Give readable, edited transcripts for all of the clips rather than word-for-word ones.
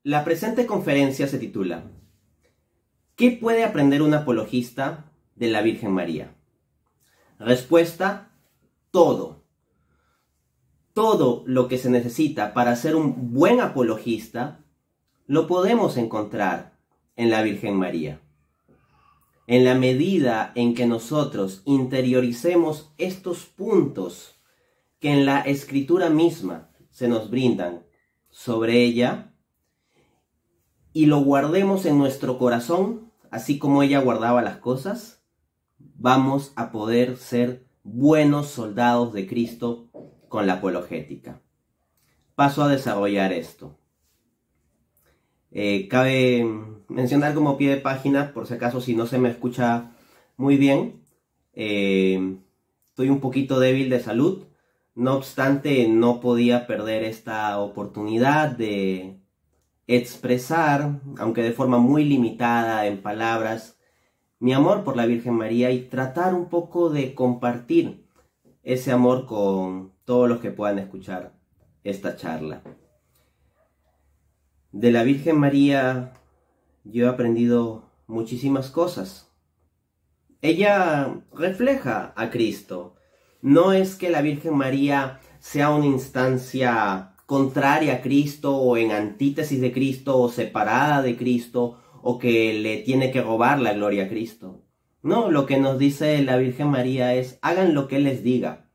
La presente conferencia se titula ¿Qué puede aprender un apologista de la Virgen María? Respuesta: todo. Todo lo que se necesita para ser un buen apologista lo podemos encontrar en la Virgen María. En la medida en que nosotros interioricemos estos puntos que en la Escritura misma se nos brindan sobre ella y lo guardemos en nuestro corazón, así como ella guardaba las cosas, vamos a poder ser buenos soldados de Cristo con la apologética. Paso a desarrollar esto. Cabe mencionar como pie de página, por si acaso si no se me escucha muy bien, estoy un poquito débil de salud. No obstante, no podía perder esta oportunidad de expresar, aunque de forma muy limitada en palabras, mi amor por la Virgen María y tratar un poco de compartir ese amor con todos los que puedan escuchar esta charla. De la Virgen María yo he aprendido muchísimas cosas. Ella refleja a Cristo. No es que la Virgen María sea una instancia contraria a Cristo o en antítesis de Cristo o separada de Cristo o que le tiene que robar la gloria a Cristo. No, lo que nos dice la Virgen María es hagan lo que Él les diga.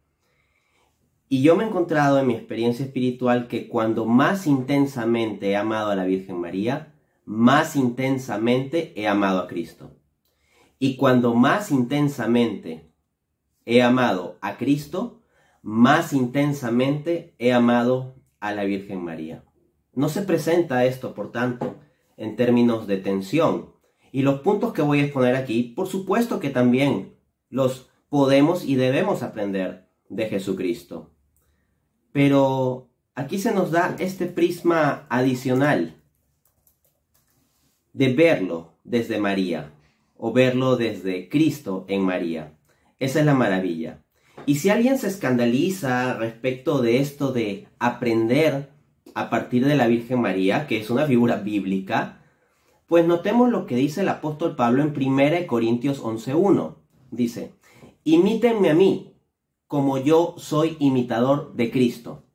Y yo me he encontrado en mi experiencia espiritual que cuando más intensamente he amado a la Virgen María, más intensamente he amado a Cristo. Y cuando más intensamente he amado a Cristo, más intensamente he amado a la Virgen María. No se presenta esto, por tanto, en términos de tensión. Y los puntos que voy a exponer aquí, por supuesto que también los podemos y debemos aprender de Jesucristo. Pero aquí se nos da este prisma adicional de verlo desde María o verlo desde Cristo en María. Esa es la maravilla. Y si alguien se escandaliza respecto de esto de aprender a partir de la Virgen María, que es una figura bíblica, pues notemos lo que dice el apóstol Pablo en 1 Corintios 11:1. Dice, imítenme a mí, como yo soy imitador de Cristo.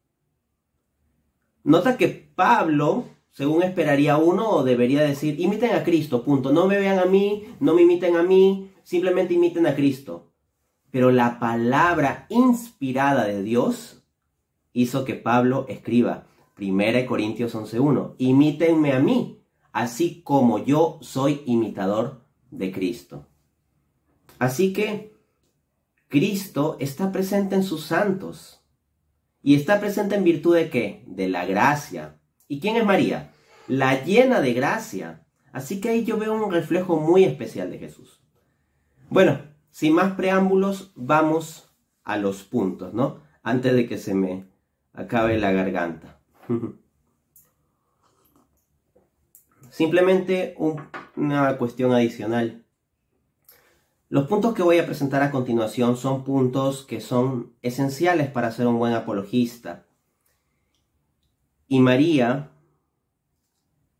Nota que Pablo, según esperaría uno, debería decir, imiten a Cristo, punto. No me vean a mí, no me imiten a mí, simplemente imiten a Cristo. Pero la palabra inspirada de Dios hizo que Pablo escriba 1 Corintios 11:1, imítenme a mí, así como yo soy imitador de Cristo. Así que Cristo está presente en sus santos. ¿Y está presente en virtud de qué? De la gracia. ¿Y quién es María? La llena de gracia. Así que ahí yo veo un reflejo muy especial de Jesús. Bueno, sin más preámbulos, vamos a los puntos, ¿no? Antes de que se me acabe la garganta. Simplemente una cuestión adicional. Los puntos que voy a presentar a continuación son puntos que son esenciales para ser un buen apologista. Y María,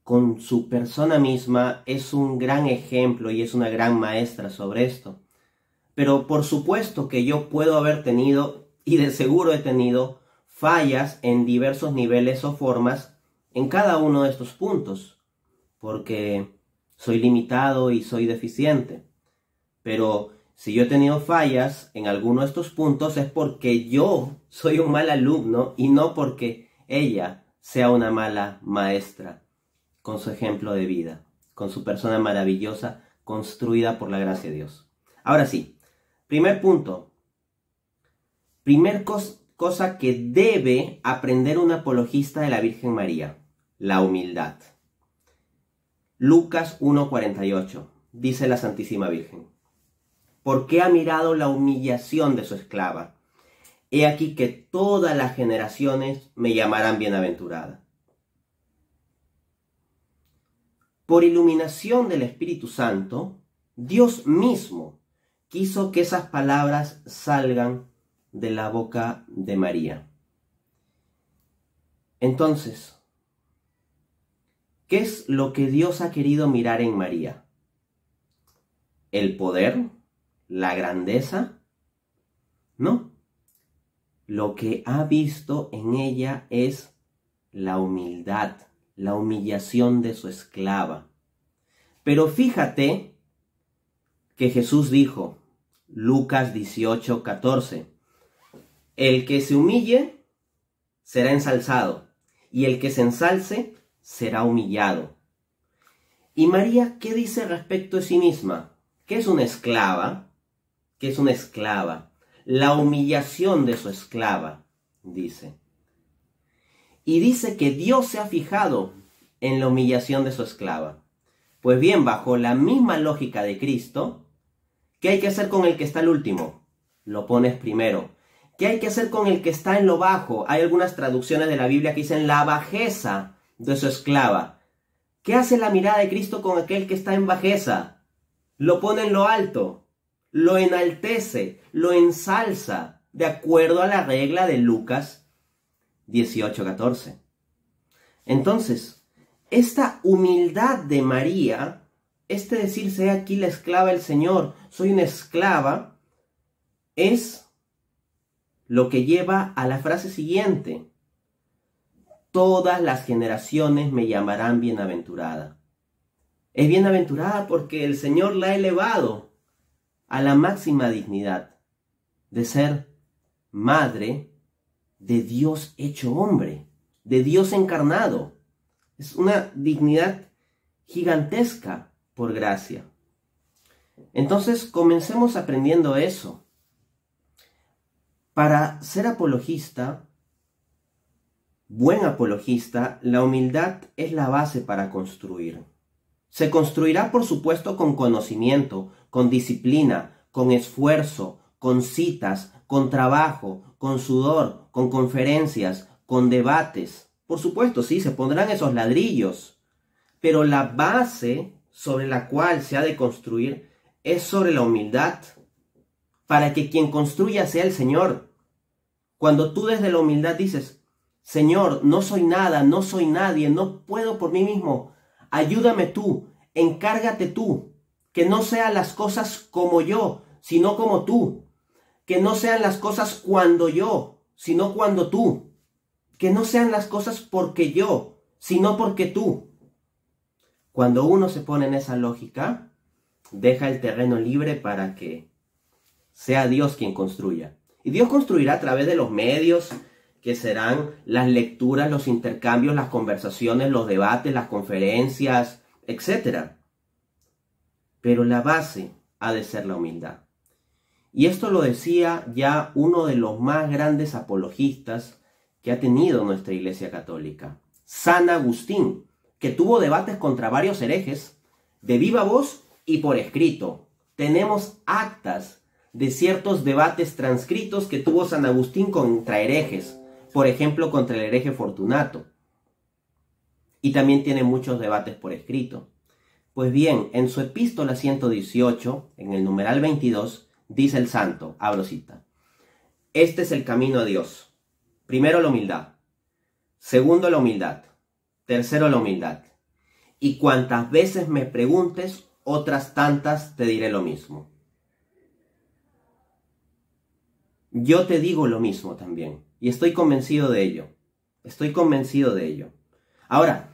con su persona misma, es un gran ejemplo y es una gran maestra sobre esto. Pero por supuesto que yo puedo haber tenido, y de seguro he tenido, fallas en diversos niveles o formas en cada uno de estos puntos, porque soy limitado y soy deficiente. Pero si yo he tenido fallas en alguno de estos puntos es porque yo soy un mal alumno y no porque ella sea una mala maestra con su ejemplo de vida, con su persona maravillosa construida por la gracia de Dios. Ahora sí, primer punto. Primer cosa que debe aprender un apologista de la Virgen María, la humildad. Lucas 1:48, dice la Santísima Virgen. Porque ha mirado la humillación de su esclava. He aquí que todas las generaciones me llamarán bienaventurada. Por iluminación del Espíritu Santo, Dios mismo quiso que esas palabras salgan de la boca de María. Entonces, ¿Qué es lo que Dios ha querido mirar en María? ¿El poder? ¿La grandeza? No. Lo que ha visto en ella es la humildad, la humillación de su esclava. Pero fíjate que Jesús dijo, Lucas 18:14, el que se humille será ensalzado, y el que se ensalce será humillado. ¿Y María qué dice respecto de sí misma? ¿Qué es una esclava? ¿Qué es una esclava? La humillación de su esclava, dice. Y dice que Dios se ha fijado en la humillación de su esclava. Pues bien, bajo la misma lógica de Cristo, ¿qué hay que hacer con el que está al último? Lo pones primero. ¿Qué hay que hacer con el que está en lo bajo? Hay algunas traducciones de la Biblia que dicen la bajeza de su esclava. ¿Qué hace la mirada de Cristo con aquel que está en bajeza? Lo pone en lo alto, lo enaltece, lo ensalza, de acuerdo a la regla de Lucas 18:14. Entonces, esta humildad de María, este decirse aquí la esclava del Señor, soy una esclava, es lo que lleva a la frase siguiente. Todas las generaciones me llamarán bienaventurada. Es bienaventurada porque el Señor la ha elevado a la máxima dignidad de ser madre de Dios hecho hombre, de Dios encarnado. Es una dignidad gigantesca por gracia. Entonces, comencemos aprendiendo eso. Para ser apologista, buen apologista, la humildad es la base para construir. Se construirá, por supuesto, con conocimiento, con disciplina, con esfuerzo, con citas, con trabajo, con sudor, con conferencias, con debates. Por supuesto, sí, se pondrán esos ladrillos, pero la base sobre la cual se ha de construir es sobre la humildad, para que quien construya sea el Señor. Cuando tú desde la humildad dices, Señor, no soy nada, no soy nadie, no puedo por mí mismo, ayúdame tú, encárgate tú, que no sean las cosas como yo, sino como tú, que no sean las cosas cuando yo, sino cuando tú, que no sean las cosas porque yo, sino porque tú. Cuando uno se pone en esa lógica, deja el terreno libre para que sea Dios quien construya. Y Dios construirá a través de los medios, que serán las lecturas, los intercambios, las conversaciones, los debates, las conferencias, etc. Pero la base ha de ser la humildad. Y esto lo decía ya uno de los más grandes apologistas que ha tenido nuestra Iglesia Católica, San Agustín, que tuvo debates contra varios herejes, de viva voz y por escrito. Tenemos actas de ciertos debates transcritos que tuvo San Agustín contra herejes, por ejemplo, contra el hereje Fortunato. Y también tiene muchos debates por escrito. Pues bien, en su epístola 118, en el numeral 22, dice el santo, abro cita, este es el camino a Dios. Primero la humildad. Segundo la humildad. Tercero la humildad. Y cuantas veces me preguntes, otras tantas te diré lo mismo. Yo te digo lo mismo también. Y estoy convencido de ello. Estoy convencido de ello. Ahora,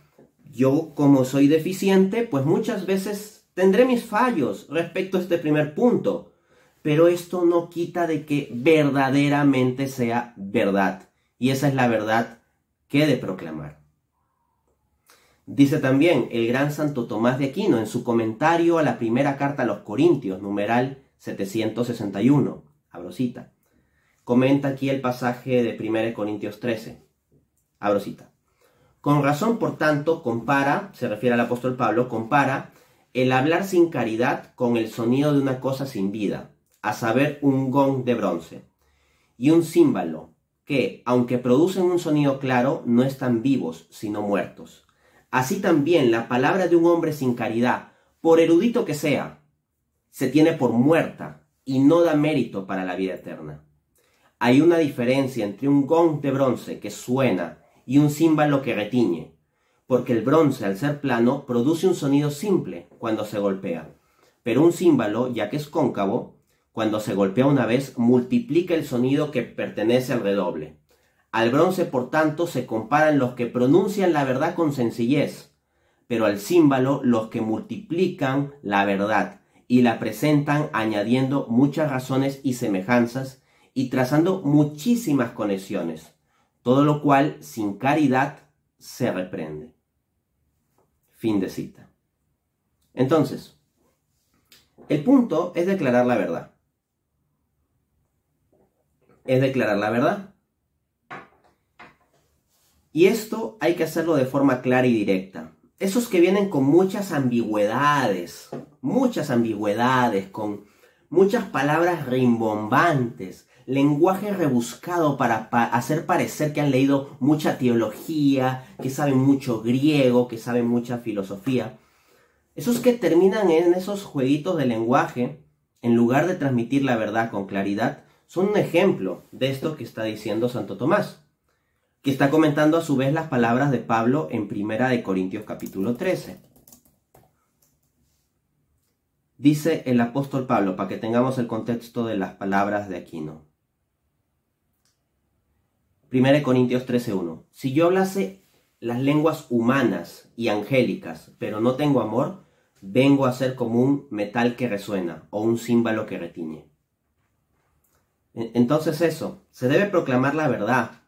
yo como soy deficiente, pues muchas veces tendré mis fallos respecto a este primer punto. Pero esto no quita de que verdaderamente sea verdad. Y esa es la verdad que he de proclamar. Dice también el gran Santo Tomás de Aquino en su comentario a la primera carta a los Corintios, numeral 761. Abro cita. Comenta aquí el pasaje de 1 Corintios 13. Abro cita. Con razón, por tanto, compara, se refiere al apóstol Pablo, compara el hablar sin caridad con el sonido de una cosa sin vida, a saber, un gong de bronce y un címbalo, que, aunque producen un sonido claro, no están vivos, sino muertos. Así también la palabra de un hombre sin caridad, por erudito que sea, se tiene por muerta y no da mérito para la vida eterna. Hay una diferencia entre un gong de bronce que suena y un címbalo que retiñe, porque el bronce, al ser plano, produce un sonido simple cuando se golpea. Pero un címbalo, ya que es cóncavo, cuando se golpea una vez, multiplica el sonido que pertenece al redoble. Al bronce, por tanto, se comparan los que pronuncian la verdad con sencillez, pero al címbalo los que multiplican la verdad y la presentan añadiendo muchas razones y semejanzas y trazando muchísimas conexiones, todo lo cual sin caridad se reprende. Fin de cita. Entonces, el punto es declarar la verdad. Es declarar la verdad. Y esto hay que hacerlo de forma clara y directa. Esos que vienen con muchas ambigüedades, con muchas palabras rimbombantes, lenguaje rebuscado para hacer parecer que han leído mucha teología, que saben mucho griego, que saben mucha filosofía. Esos que terminan en esos jueguitos de lenguaje, en lugar de transmitir la verdad con claridad, son un ejemplo de esto que está diciendo Santo Tomás, que está comentando a su vez las palabras de Pablo en 1 Corintios capítulo 13. Dice el apóstol Pablo, para que tengamos el contexto de las palabras de Aquino. 1 Corintios 13:1. Si yo hablase las lenguas humanas y angélicas, pero no tengo amor, vengo a ser como un metal que resuena o un címbalo que retiñe. Entonces eso, se debe proclamar la verdad,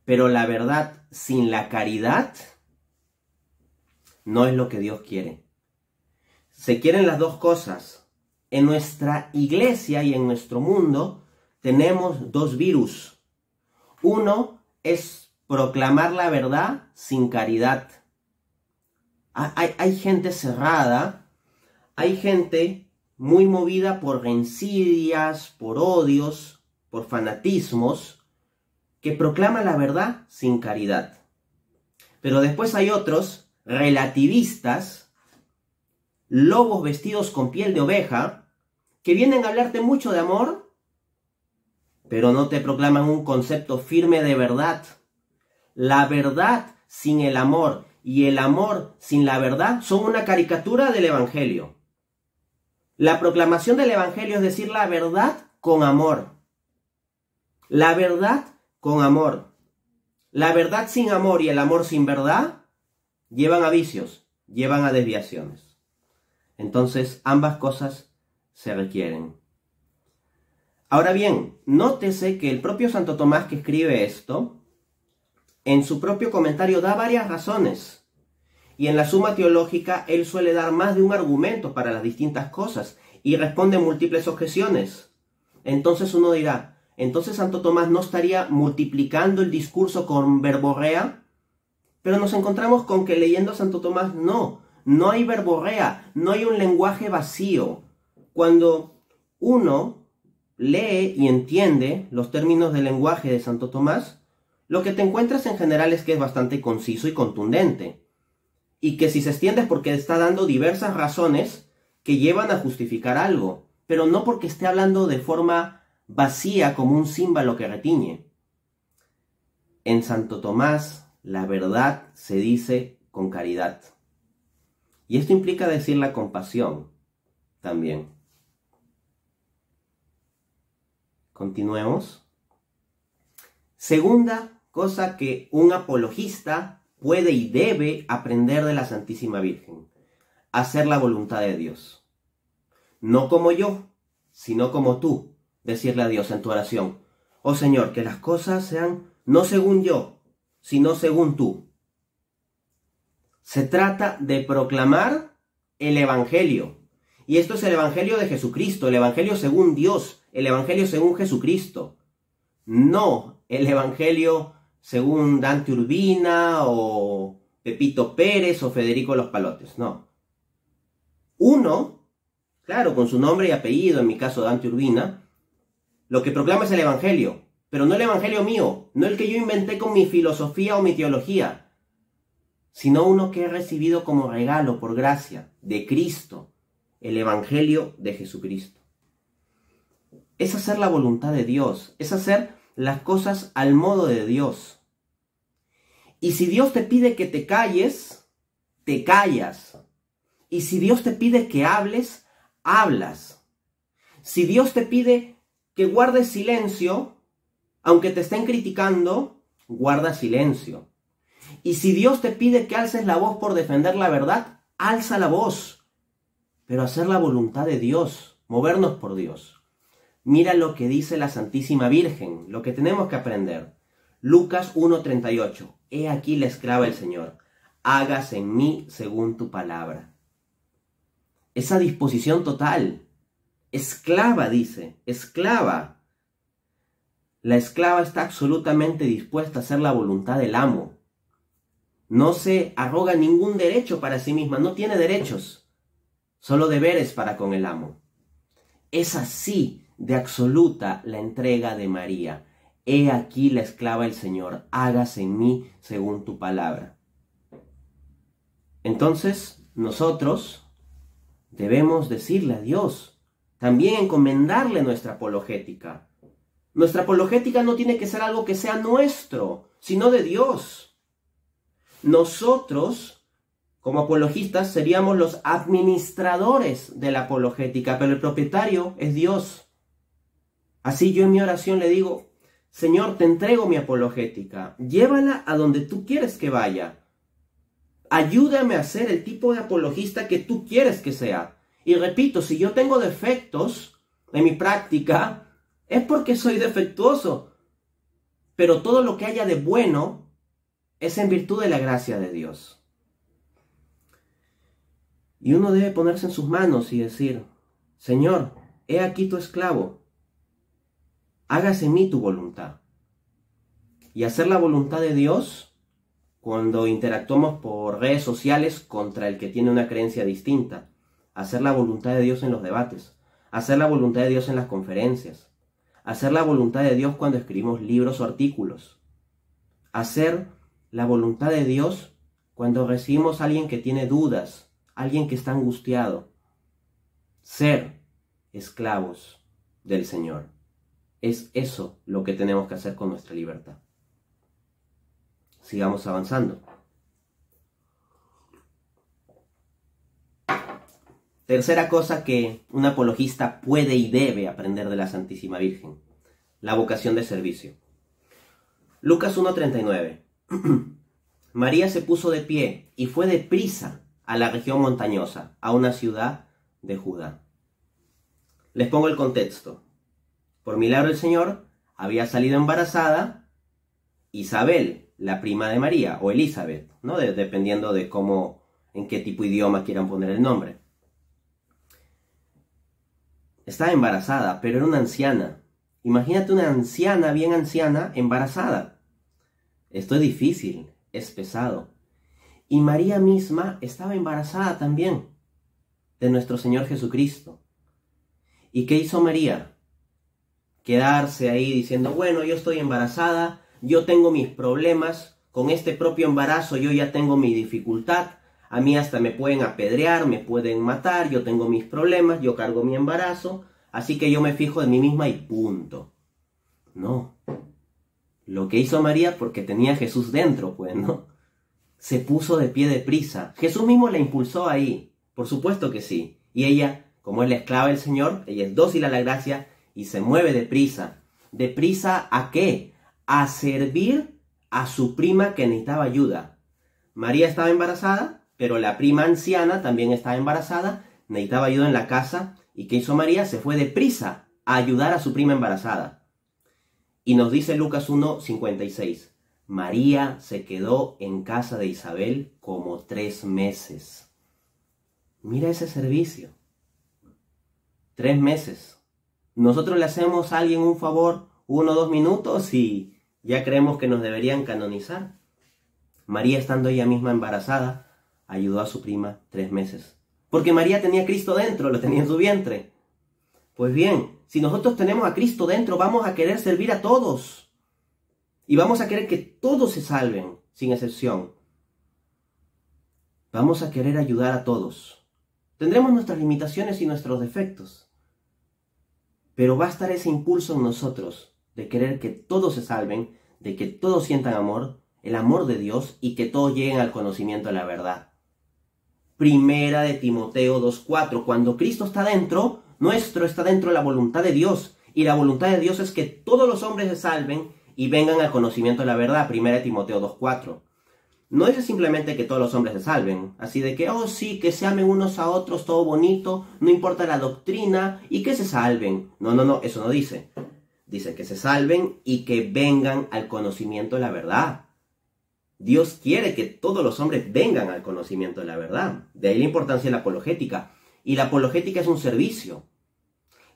pero la verdad sin la caridad no es lo que Dios quiere. Se quieren las dos cosas. En nuestra iglesia y en nuestro mundo tenemos dos virus. Uno es proclamar la verdad sin caridad. Hay gente cerrada, hay gente muy movida por rencillas, por odios, por fanatismos, que proclama la verdad sin caridad. Pero después hay otros relativistas, lobos vestidos con piel de oveja, que vienen a hablarte mucho de amor, pero no te proclaman un concepto firme de verdad. La verdad sin el amor y el amor sin la verdad son una caricatura del Evangelio. La proclamación del Evangelio es decir la verdad con amor. La verdad con amor. La verdad sin amor y el amor sin verdad llevan a vicios, llevan a desviaciones. Entonces, ambas cosas se requieren. Ahora bien, nótese que el propio Santo Tomás que escribe esto, en su propio comentario da varias razones. Y en la Suma Teológica él suele dar más de un argumento para las distintas cosas y responde múltiples objeciones. Entonces uno dirá, entonces Santo Tomás no estaría multiplicando el discurso con verborrea, pero nos encontramos con que leyendo a Santo Tomás no hay verborrea, no hay un lenguaje vacío. Cuando uno lee y entiende los términos del lenguaje de Santo Tomás, lo que te encuentras en general es que es bastante conciso y contundente, y que si se extiende es porque está dando diversas razones que llevan a justificar algo, pero no porque esté hablando de forma vacía como un címbalo que retiñe. En Santo Tomás, la verdad se dice con caridad. Y esto implica decir la compasión también. Continuemos. Segunda cosa que un apologista puede y debe aprender de la Santísima Virgen: hacer la voluntad de Dios. No como yo, sino como tú. Decirle a Dios en tu oración: oh Señor, que las cosas sean no según yo, sino según tú. Se trata de proclamar el Evangelio. Y esto es el Evangelio de Jesucristo, el Evangelio según Dios, el Evangelio según Jesucristo. No el Evangelio según Dante Urbina o Pepito Pérez o Federico Los Palotes, no. Uno, claro, con su nombre y apellido, en mi caso Dante Urbina, lo que proclama es el Evangelio, pero no el Evangelio mío, no el que yo inventé con mi filosofía o mi teología, sino uno que he recibido como regalo por gracia de Cristo, el Evangelio de Jesucristo. Es hacer la voluntad de Dios, es hacer las cosas al modo de Dios. Y si Dios te pide que te calles, te callas. Y si Dios te pide que hables, hablas. Si Dios te pide que guardes silencio, aunque te estén criticando, guarda silencio. Y si Dios te pide que alces la voz por defender la verdad, alza la voz. Pero hacer la voluntad de Dios, movernos por Dios. Mira lo que dice la Santísima Virgen, lo que tenemos que aprender. Lucas 1:38. He aquí la esclava del Señor. Hágase en mí según tu palabra. Esa disposición total. Esclava, dice. Esclava. La esclava está absolutamente dispuesta a hacer la voluntad del amo. No se arroga ningún derecho para sí misma. No tiene derechos. Solo deberes para con el amo. Es así de absoluta la entrega de María. He aquí la esclava del Señor. Hágase en mí según tu palabra. Entonces, nosotros debemos decirle a Dios, también encomendarle nuestra apologética. Nuestra apologética no tiene que ser algo que sea nuestro, sino de Dios. Nosotros, como apologistas, seríamos los administradores de la apologética, pero el propietario es Dios. Así yo en mi oración le digo, Señor, te entrego mi apologética, llévala a donde tú quieres que vaya. Ayúdame a ser el tipo de apologista que tú quieres que sea. Y repito, si yo tengo defectos en mi práctica, es porque soy defectuoso. Pero todo lo que haya de bueno es en virtud de la gracia de Dios. Y uno debe ponerse en sus manos y decir, Señor, he aquí tu esclavo. Hágase en mí tu voluntad. Y hacer la voluntad de Dios cuando interactuamos por redes sociales contra el que tiene una creencia distinta. Hacer la voluntad de Dios en los debates. Hacer la voluntad de Dios en las conferencias. Hacer la voluntad de Dios cuando escribimos libros o artículos. Hacer la voluntad de Dios cuando recibimos a alguien que tiene dudas, alguien que está angustiado. Ser esclavos del Señor. Es eso lo que tenemos que hacer con nuestra libertad. Sigamos avanzando. Tercera cosa que un apologista puede y debe aprender de la Santísima Virgen. La vocación de servicio. Lucas 1:39. María se puso de pie y fue deprisa a la región montañosa, a una ciudad de Judá. Les pongo el contexto. Por milagro del Señor había salido embarazada Isabel, la prima de María, o Elizabeth, ¿no? Dependiendo de cómo, en qué tipo de idioma quieran poner el nombre. Estaba embarazada, pero era una anciana. Imagínate una anciana, bien anciana, embarazada. Esto es difícil, es pesado. Y María misma estaba embarazada también de nuestro Señor Jesucristo. ¿Y qué hizo María? Quedarse ahí diciendo, bueno, yo estoy embarazada, yo tengo mis problemas, con este propio embarazo yo ya tengo mi dificultad, a mí hasta me pueden apedrear, me pueden matar, yo tengo mis problemas, yo cargo mi embarazo, así que yo me fijo en mí misma y punto. No. Lo que hizo María, porque tenía a Jesús dentro, pues, ¿no? Se puso de pie deprisa. Jesús mismo la impulsó ahí, por supuesto que sí. Y ella, como es la esclava del Señor, ella es dócil a la gracia y se mueve deprisa. ¿Deprisa a qué? A servir a su prima que necesitaba ayuda. María estaba embarazada, pero la prima anciana también estaba embarazada, necesitaba ayuda en la casa. ¿Y qué hizo María? Se fue deprisa a ayudar a su prima embarazada. Y nos dice Lucas 1:56. María se quedó en casa de Isabel como 3 meses. Mira ese servicio. 3 meses. Nosotros le hacemos a alguien un favor 1 o 2 minutos y ya creemos que nos deberían canonizar. María, estando ella misma embarazada, ayudó a su prima 3 meses. Porque María tenía a Cristo dentro, lo tenía en su vientre. Pues bien, si nosotros tenemos a Cristo dentro, vamos a querer servir a todos. Y vamos a querer que todos se salven, sin excepción. Vamos a querer ayudar a todos. Tendremos nuestras limitaciones y nuestros defectos. Pero va a estar ese impulso en nosotros de querer que todos se salven, de que todos sientan amor, el amor de Dios y que todos lleguen al conocimiento de la verdad. Primera de Timoteo 2:4. Cuando Cristo está dentro, nuestro está dentro de la voluntad de Dios. Y la voluntad de Dios es que todos los hombres se salven y vengan al conocimiento de la verdad. Primera de Timoteo 2:4. No dice simplemente que todos los hombres se salven. Así de que, oh sí, que se amen unos a otros, todo bonito, no importa la doctrina, y que se salven. No, eso no dice. Dice que se salven y que vengan al conocimiento de la verdad. Dios quiere que todos los hombres vengan al conocimiento de la verdad. De ahí la importancia de la apologética. Y la apologética es un servicio.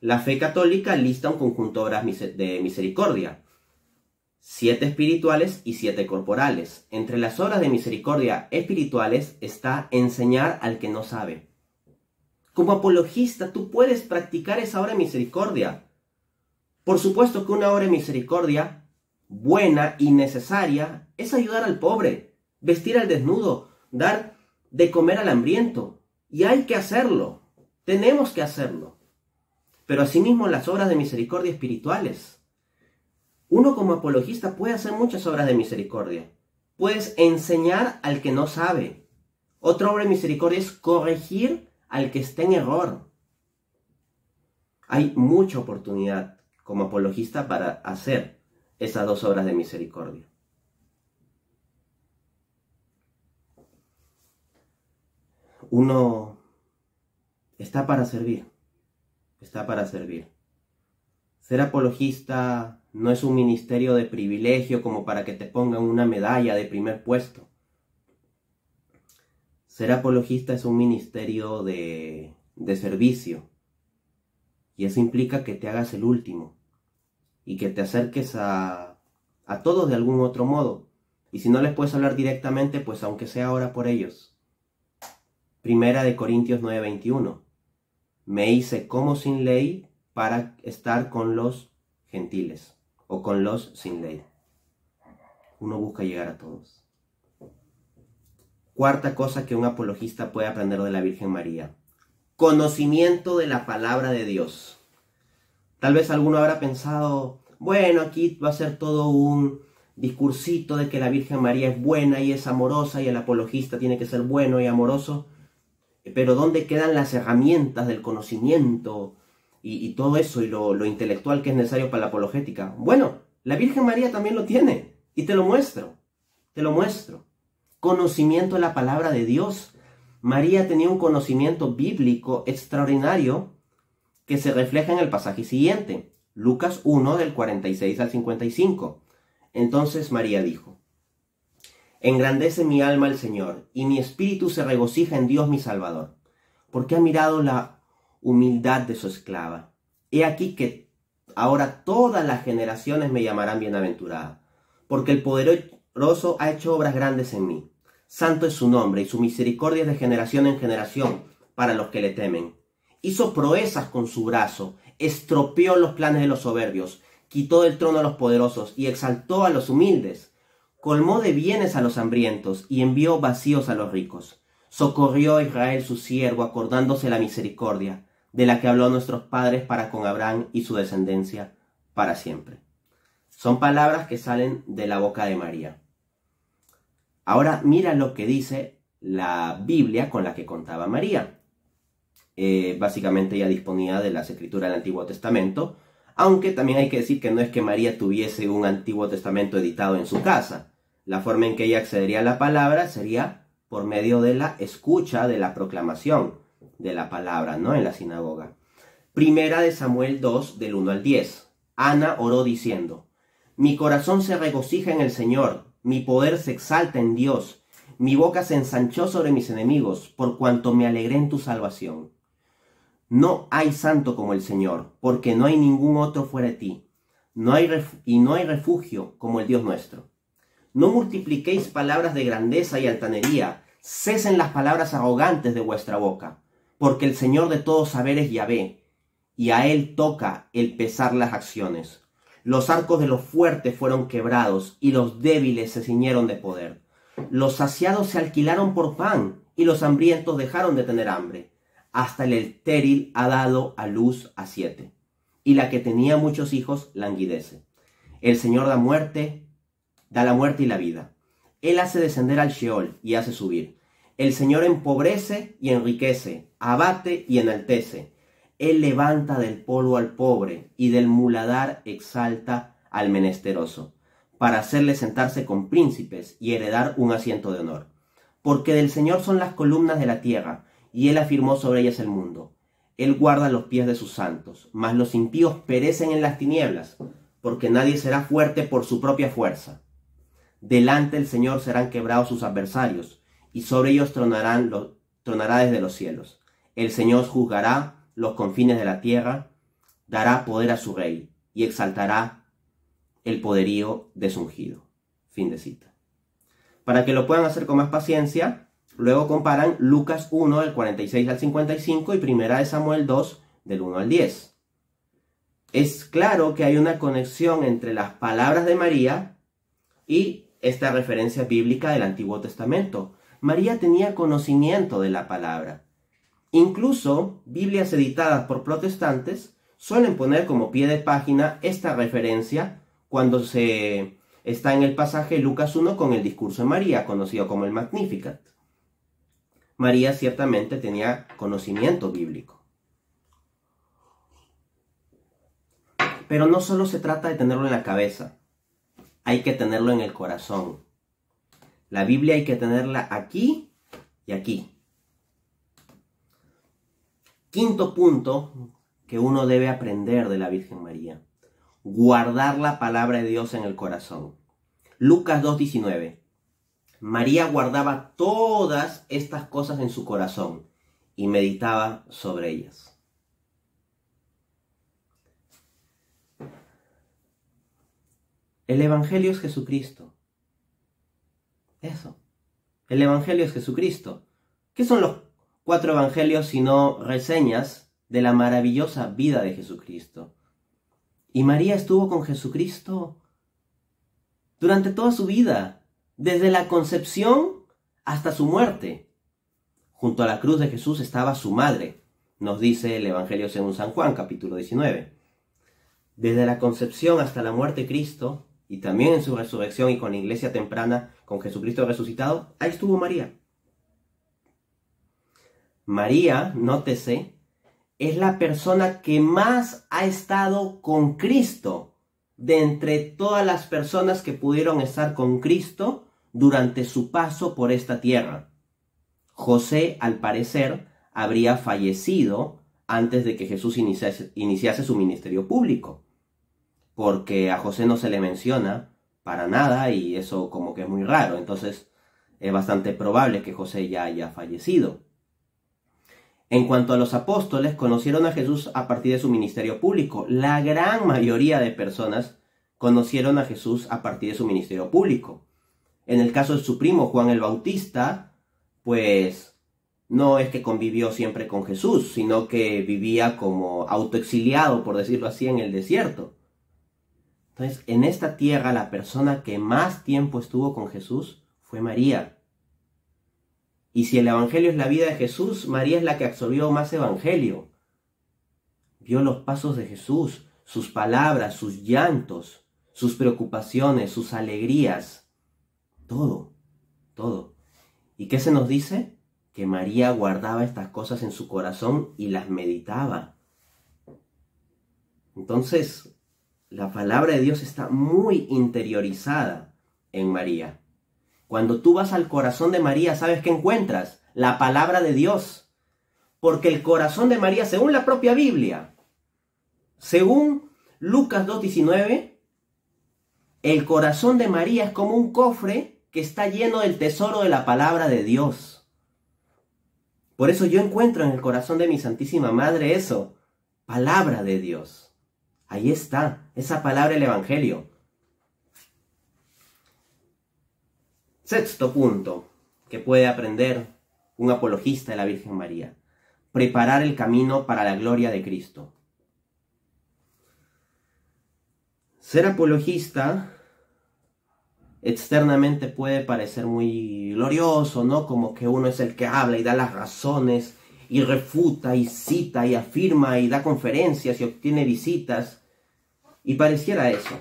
La fe católica lista un conjunto de obras de misericordia. 7 espirituales y 7 corporales. Entre las obras de misericordia espirituales está enseñar al que no sabe. Como apologista, tú puedes practicar esa obra de misericordia. Por supuesto que una obra de misericordia buena y necesaria es ayudar al pobre, vestir al desnudo, dar de comer al hambriento. Y hay que hacerlo. Tenemos que hacerlo. Pero asimismo las obras de misericordia espirituales. Uno como apologista puede hacer muchas obras de misericordia. Puedes enseñar al que no sabe. Otra obra de misericordia es corregir al que esté en error. Hay mucha oportunidad como apologista para hacer esas dos obras de misericordia. Uno está para servir. Está para servir. Ser apologista no es un ministerio de privilegio como para que te pongan una medalla de primer puesto. Ser apologista es un ministerio de servicio. Y eso implica que te hagas el último. Y que te acerques a todos de algún otro modo. Y si no les puedes hablar directamente, pues aunque sea ahora por ellos. Primera de Corintios 9:21. Me hice como sin ley para estar con los gentiles. O con los sin ley. Uno busca llegar a todos. Cuarta cosa que un apologista puede aprender de la Virgen María. Conocimiento de la palabra de Dios. Tal vez alguno habrá pensado, bueno, aquí va a ser todo un discursito de que la Virgen María es buena y es amorosa y el apologista tiene que ser bueno y amoroso. Pero ¿dónde quedan las herramientas del conocimiento y todo eso y lo intelectual que es necesario para la apologética? Bueno, la Virgen María también lo tiene y te lo muestro. Conocimiento de la palabra de Dios. María tenía un conocimiento bíblico extraordinario que se refleja en el pasaje siguiente. Lucas 1 del 46 al 55. Entonces María dijo: engrandece mi alma al Señor, y mi espíritu se regocija en Dios mi Salvador, porque ha mirado la humildad de su esclava. He aquí que ahora todas las generaciones me llamarán bienaventurada, porque el poderoso ha hecho obras grandes en mí. Santo es su nombre, y su misericordia es de generación en generación para los que le temen. Hizo proezas con su brazo, estropeó los planes de los soberbios, quitó del trono a los poderosos y exaltó a los humildes. Colmó de bienes a los hambrientos y envió vacíos a los ricos. Socorrió a Israel su siervo, acordándose la misericordia, de la que habló a nuestros padres para con Abraham y su descendencia para siempre. Son palabras que salen de la boca de María. Ahora mira lo que dice la Biblia con la que contaba María. Básicamente ella disponía de las escrituras del Antiguo Testamento, aunque también hay que decir que no es que María tuviese un Antiguo Testamento editado en su casa. La forma en que ella accedería a la palabra sería por medio de la escucha, de la proclamación de la palabra, ¿no? En la sinagoga. Primera de Samuel 2, del 1 al 10. Ana oró diciendo: mi corazón se regocija en el Señor, mi poder se exalta en Dios, mi boca se ensanchó sobre mis enemigos, por cuanto me alegré en tu salvación. No hay santo como el Señor, porque no hay ningún otro fuera de ti, no hay refugio como el Dios nuestro. No multipliquéis palabras de grandeza y altanería, cesen las palabras arrogantes de vuestra boca, porque el Señor de todos saber es Yahvé, y a él toca el pesar las acciones. Los arcos de los fuertes fueron quebrados, y los débiles se ciñeron de poder. Los saciados se alquilaron por pan, y los hambrientos dejaron de tener hambre. Hasta el estéril ha dado a luz a 7, y la que tenía muchos hijos languidece. El Señor da la muerte y la vida. Él hace descender al Sheol y hace subir. El Señor empobrece y enriquece, abate y enaltece. Él levanta del polvo al pobre y del muladar exalta al menesteroso, para hacerle sentarse con príncipes y heredar un asiento de honor. Porque del Señor son las columnas de la tierra, y Él afirmó sobre ellas el mundo. Él guarda los pies de sus santos, mas los impíos perecen en las tinieblas, porque nadie será fuerte por su propia fuerza. Delante del Señor serán quebrados sus adversarios, y sobre ellos tronará desde los cielos. El Señor juzgará los confines de la tierra, dará poder a su rey, y exaltará el poderío de su ungido. Fin de cita. Para que lo puedan hacer con más paciencia, luego comparan Lucas 1, del 46 al 55, y 1 Samuel 2, del 1 al 10. Es claro que hay una conexión entre las palabras de María y esta referencia bíblica del Antiguo Testamento. María tenía conocimiento de la palabra. Incluso Biblias editadas por protestantes suelen poner como pie de página esta referencia cuando se está en el pasaje Lucas 1 con el discurso de María, conocido como el Magnificat. María ciertamente tenía conocimiento bíblico. Pero no solo se trata de tenerlo en la cabeza, hay que tenerlo en el corazón. La Biblia hay que tenerla aquí y aquí. Quinto punto que uno debe aprender de la Virgen María: guardar la palabra de Dios en el corazón. Lucas 2:19. María guardaba todas estas cosas en su corazón y meditaba sobre ellas. El Evangelio es Jesucristo. Eso. El Evangelio es Jesucristo. ¿Qué son los 4 evangelios sino reseñas de la maravillosa vida de Jesucristo? Y María estuvo con Jesucristo durante toda su vida, desde la concepción hasta su muerte. Junto a la cruz de Jesús estaba su madre, nos dice el Evangelio según San Juan, capítulo 19. Desde la concepción hasta la muerte de Cristo, y también en su resurrección y con la iglesia temprana, con Jesucristo resucitado, ahí estuvo María. María, nótese, es la persona que más ha estado con Cristo de entre todas las personas que pudieron estar con Cristo durante su paso por esta tierra. José, al parecer, habría fallecido antes de que Jesús iniciase su ministerio público, porque a José no se le menciona para nada y eso como que es muy raro. Entonces es bastante probable que José ya haya fallecido. En cuanto a los apóstoles, conocieron a Jesús a partir de su ministerio público. La gran mayoría de personas conocieron a Jesús a partir de su ministerio público. En el caso de su primo Juan el Bautista, pues no es que convivió siempre con Jesús, sino que vivía como autoexiliado, por decirlo así, en el desierto. Entonces, en esta tierra, la persona que más tiempo estuvo con Jesús fue María. Y si el Evangelio es la vida de Jesús, María es la que absorbió más Evangelio. Vio los pasos de Jesús, sus palabras, sus llantos, sus preocupaciones, sus alegrías. Todo, todo. ¿Y qué se nos dice? Que María guardaba estas cosas en su corazón y las meditaba. Entonces, la palabra de Dios está muy interiorizada en María. Cuando tú vas al corazón de María, ¿sabes qué encuentras? La palabra de Dios. Porque el corazón de María, según la propia Biblia, según Lucas 2:19, el corazón de María es como un cofre que está lleno del tesoro de la palabra de Dios. Por eso yo encuentro en el corazón de mi Santísima Madre eso, palabra de Dios. Ahí está, esa palabra del Evangelio. Sexto punto que puede aprender un apologista de la Virgen María: preparar el camino para la gloria de Cristo. Ser apologista externamente puede parecer muy glorioso, ¿no? Como que uno es el que habla y da las razones y refuta y cita y afirma y da conferencias y obtiene visitas. Y pareciera eso,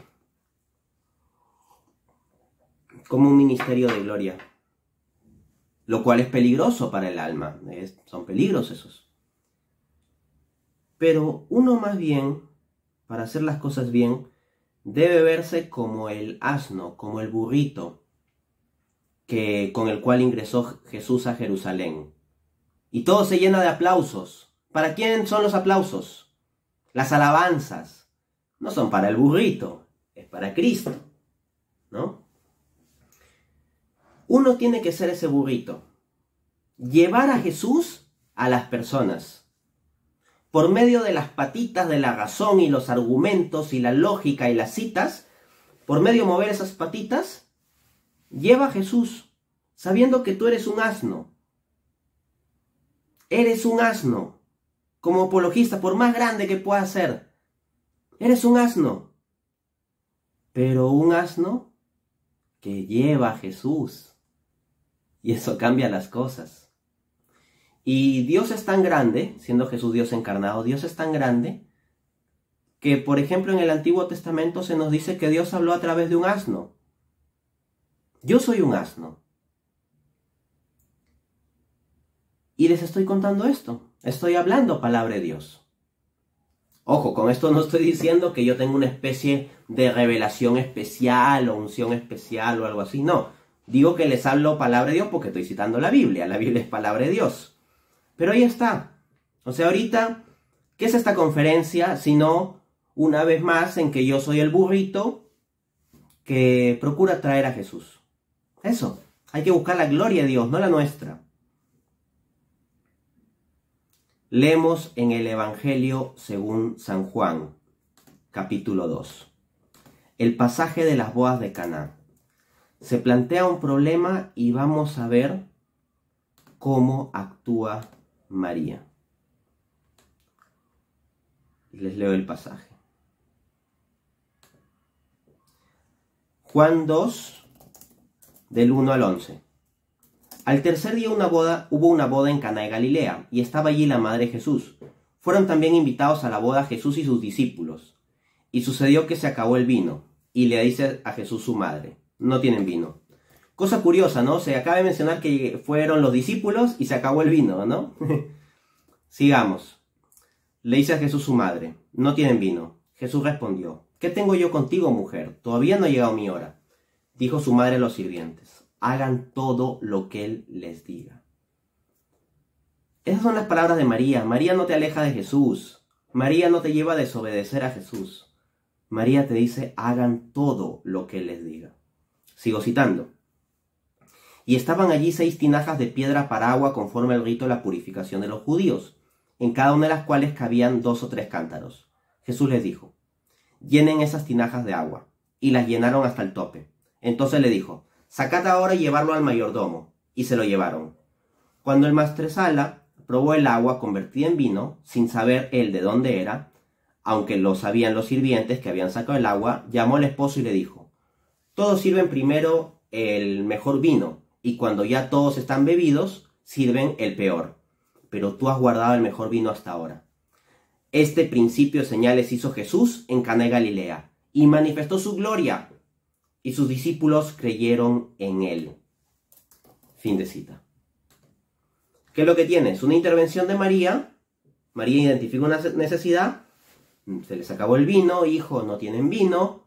como un ministerio de gloria. lo cual es peligroso para el alma. Son peligros esos. Pero uno más bien, para hacer las cosas bien, debe verse como el asno, como el burrito con el cual ingresó Jesús a Jerusalén. Y todo se llena de aplausos. ¿Para quién son los aplausos? Las alabanzas. No son para el burrito, es para Cristo, ¿no? Uno tiene que ser ese burrito. Llevar a Jesús a las personas. Por medio de las patitas de la razón y los argumentos y la lógica y las citas, por medio de mover esas patitas, lleva a Jesús, sabiendo que tú eres un asno. Eres un asno. Como apologista, por más grande que puedas ser, eres un asno. Pero un asno que lleva a Jesús. Y eso cambia las cosas. Y Dios es tan grande, siendo Jesús Dios encarnado, Dios es tan grande que, por ejemplo, en el Antiguo Testamento se nos dice que Dios habló a través de un asno. Yo soy un asno. Y les estoy contando esto. Estoy hablando palabra de Dios. Ojo, con esto no estoy diciendo que yo tengo una especie de revelación especial o unción especial o algo así. No, digo que les hablo palabra de Dios porque estoy citando la Biblia. La Biblia es palabra de Dios. Pero ahí está. O sea, ahorita, ¿qué es esta conferencia? Sino, una vez más, en que yo soy el burrito que procura traer a Jesús. Eso. Hay que buscar la gloria de Dios, no la nuestra. Leemos en el Evangelio según San Juan, capítulo 2. El pasaje de las bodas de Caná. Se plantea un problema y vamos a ver cómo actúa María. Les leo el pasaje. Juan 2, del 1 al 11. Al tercer día hubo una boda en Caná de Galilea, y estaba allí la madre de Jesús. Fueron también invitados a la boda Jesús y sus discípulos. Y sucedió que se acabó el vino, y le dice a Jesús su madre: no tienen vino. Cosa curiosa, ¿no? Se acaba de mencionar que fueron los discípulos y se acabó el vino, ¿no? Sigamos. Le dice a Jesús su madre: no tienen vino. Jesús respondió: ¿qué tengo yo contigo, mujer? Todavía no ha llegado mi hora. Dijo su madre a los sirvientes: hagan todo lo que él les diga. Esas son las palabras de María. María no te aleja de Jesús. María no te lleva a desobedecer a Jesús. María te dice: hagan todo lo que él les diga. Sigo citando. Y estaban allí 6 tinajas de piedra para agua conforme al rito de la purificación de los judíos, en cada una de las cuales cabían 2 o 3 cántaros. Jesús les dijo: llenen esas tinajas de agua. Y las llenaron hasta el tope. Entonces le dijo: sacad ahora y llevarlo al mayordomo. Y se lo llevaron. Cuando el maestresala probó el agua convertida en vino, sin saber él de dónde era, aunque lo sabían los sirvientes que habían sacado el agua, llamó al esposo y le dijo: todos sirven primero el mejor vino, y cuando ya todos están bebidos, sirven el peor. Pero tú has guardado el mejor vino hasta ahora. Este principio de señales hizo Jesús en Caná de Galilea, y manifestó su gloria, y sus discípulos creyeron en él. Fin de cita. ¿Qué es lo que tienes? Una intervención de María. María identifica una necesidad. Se les acabó el vino, hijo, no tienen vino.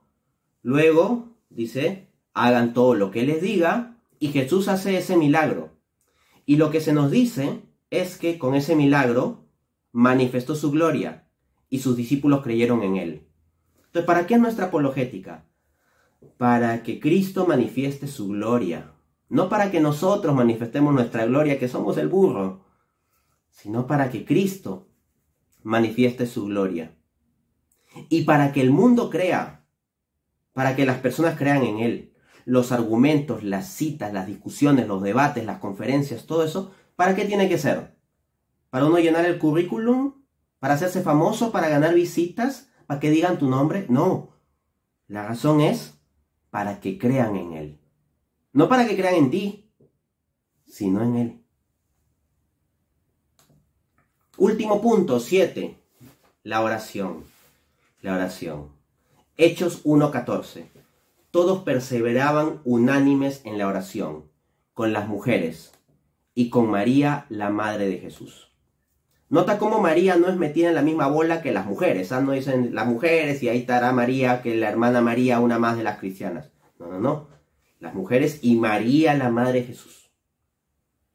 Luego, dice, hagan todo lo que él les diga. Y Jesús hace ese milagro. Y lo que se nos dice es que con ese milagro manifestó su gloria y sus discípulos creyeron en él. Entonces, ¿para qué es nuestra apologética? Para que Cristo manifieste su gloria. No para que nosotros manifestemos nuestra gloria, que somos el burro, sino para que Cristo manifieste su gloria. Y para que el mundo crea, para que las personas crean en él. Los argumentos, las citas, las discusiones, los debates, las conferencias, todo eso, ¿para qué tiene que ser? ¿Para uno llenar el currículum? ¿Para hacerse famoso? ¿Para ganar visitas? ¿Para que digan tu nombre? No. La razón es para que crean en él. No para que crean en ti, sino en él. Último punto, 7. La oración. La oración. Hechos 1:14. Todos perseveraban unánimes en la oración, con las mujeres, y con María, la madre de Jesús. Nota cómo María no es metida en la misma bola que las mujeres. No dicen las mujeres y ahí estará María, que la hermana María, una más de las cristianas. No. Las mujeres y María, la madre de Jesús.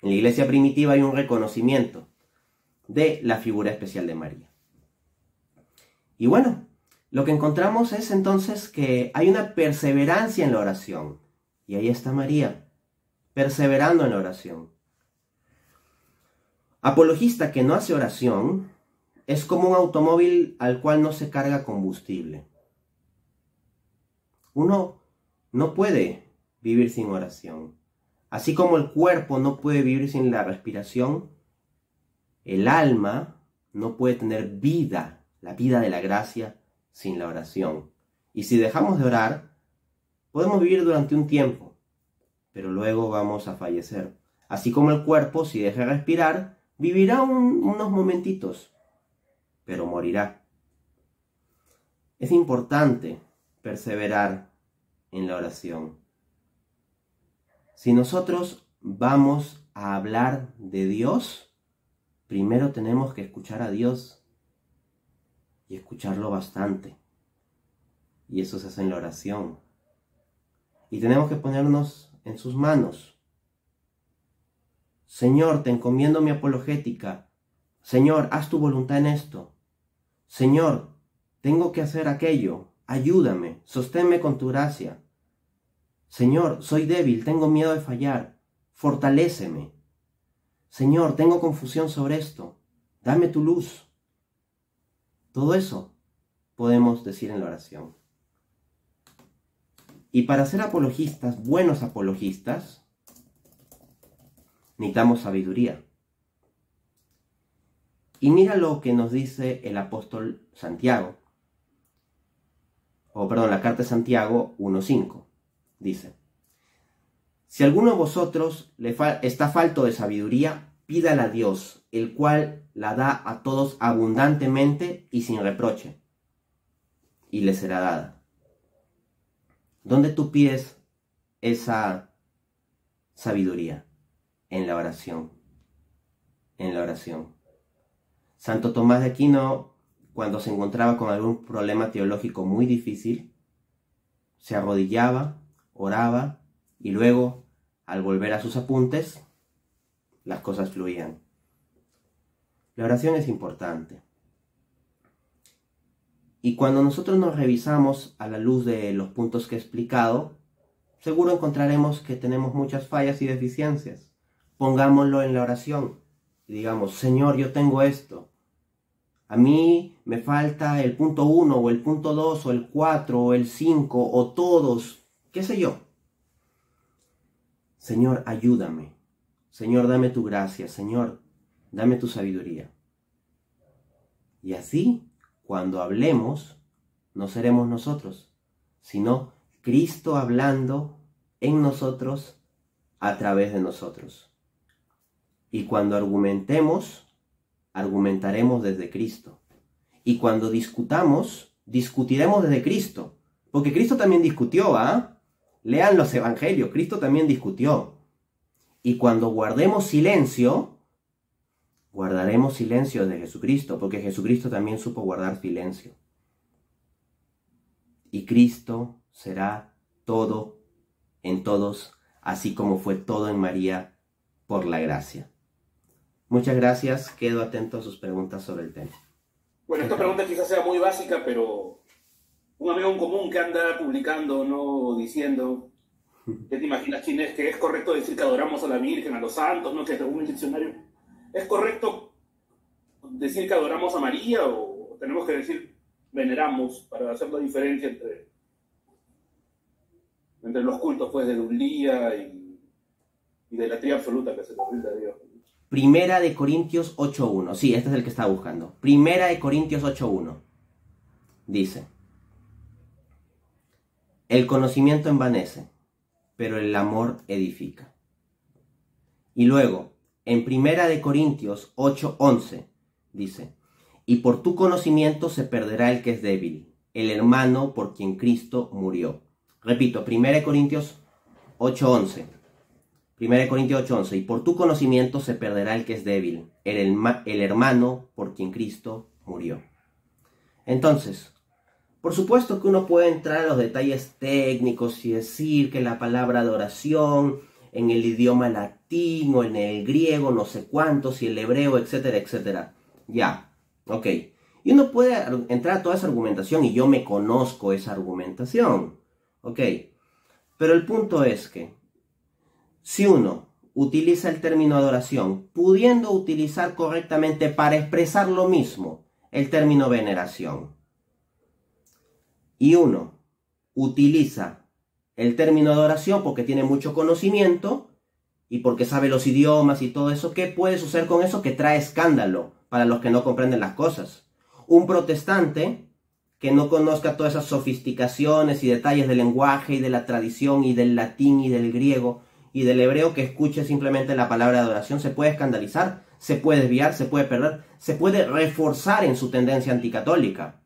En la iglesia primitiva hay un reconocimiento de la figura especial de María. Y bueno, lo que encontramos es entonces que hay una perseverancia en la oración. Y ahí está María, perseverando en la oración. Apologista que no hace oración es como un automóvil al cual no se carga combustible. Uno no puede vivir sin oración. Así como el cuerpo no puede vivir sin la respiración, el alma no puede tener vida, la vida de la gracia, sin la oración. Y si dejamos de orar, podemos vivir durante un tiempo, pero luego vamos a fallecer. Así como el cuerpo, si deja de respirar, vivirá unos momentitos, pero morirá. Es importante perseverar en la oración. Si nosotros vamos a hablar de Dios, primero tenemos que escuchar a Dios y escucharlo bastante. Y eso se hace en la oración. Y tenemos que ponernos en sus manos. Señor, te encomiendo mi apologética. Señor, haz tu voluntad en esto. Señor, tengo que hacer aquello. Ayúdame, sosténme con tu gracia. Señor, soy débil, tengo miedo de fallar. Fortaléceme. Señor, tengo confusión sobre esto. Dame tu luz. Todo eso podemos decir en la oración. Y para ser apologistas, buenos apologistas, necesitamos sabiduría. Y mira lo que nos dice el apóstol Santiago. La carta de Santiago 1:5. Dice: si alguno de vosotros está falto de sabiduría, pídala a Dios, el cual la da a todos abundantemente y sin reproche, y le será dada. ¿Dónde tú pides esa sabiduría? En la oración. En la oración. Santo Tomás de Aquino, cuando se encontraba con algún problema teológico muy difícil, se arrodillaba, oraba, y luego, al volver a sus apuntes, las cosas fluían. La oración es importante. Y cuando nosotros nos revisamos a la luz de los puntos que he explicado, seguro encontraremos que tenemos muchas fallas y deficiencias. Pongámoslo en la oración y digamos: Señor, yo tengo esto. A mí me falta el punto 1 o el punto 2 o el 4 o el 5 o todos, qué sé yo. Señor, ayúdame. Señor, dame tu gracia. Señor, dame tu sabiduría. Y así, cuando hablemos, no seremos nosotros, sino Cristo hablando en nosotros, a través de nosotros. Y cuando argumentemos, argumentaremos desde Cristo. Y cuando discutamos, discutiremos desde Cristo. Porque Cristo también discutió, ¿ah? Lean los evangelios, Cristo también discutió. Y cuando guardemos silencio, guardaremos silencio de Jesucristo, porque Jesucristo también supo guardar silencio. Y Cristo será todo en todos, así como fue todo en María, por la gracia. Muchas gracias, quedo atento a sus preguntas sobre el tema. Bueno, esta pregunta quizás sea muy básica, pero un amigo en común que anda publicando, no diciendo, ¿qué te imaginas, Chinés? Que es correcto decir que adoramos a la Virgen, a los santos, ¿no? Que según el diccionario, ¿es correcto decir que adoramos a María o tenemos que decir veneramos para hacer la diferencia entre los cultos pues de Dublía y de la tría absoluta que se le brinda a Dios? Primera de Corintios 8:1. Sí, este es el que estaba buscando. Primera de Corintios 8:1. Dice: el conocimiento envanece, pero el amor edifica. Y luego, en Primera de Corintios 8:11, dice: y por tu conocimiento se perderá el que es débil, el hermano por quien Cristo murió. Repito, Primera de Corintios 8:11. 1 Corintios 8:11, y por tu conocimiento se perderá el que es débil, el hermano por quien Cristo murió. Entonces, por supuesto que uno puede entrar a los detalles técnicos y decir que la palabra adoración en el idioma latín o en el griego, no sé cuántos, y el hebreo, etcétera, etcétera. Ya, ok. Y uno puede entrar a toda esa argumentación y yo me conozco esa argumentación. Ok. Pero el punto es que si uno utiliza el término adoración, pudiendo utilizar correctamente para expresar lo mismo el término veneración, y uno utiliza el término adoración porque tiene mucho conocimiento y porque sabe los idiomas y todo eso, ¿qué puede suceder con eso? Que trae escándalo para los que no comprenden las cosas. Un protestante que no conozca todas esas sofisticaciones y detalles del lenguaje y de la tradición y del latín y del griego y del hebreo, que escuche simplemente la palabra adoración, se puede escandalizar, se puede desviar, se puede perder, se puede reforzar en su tendencia anticatólica.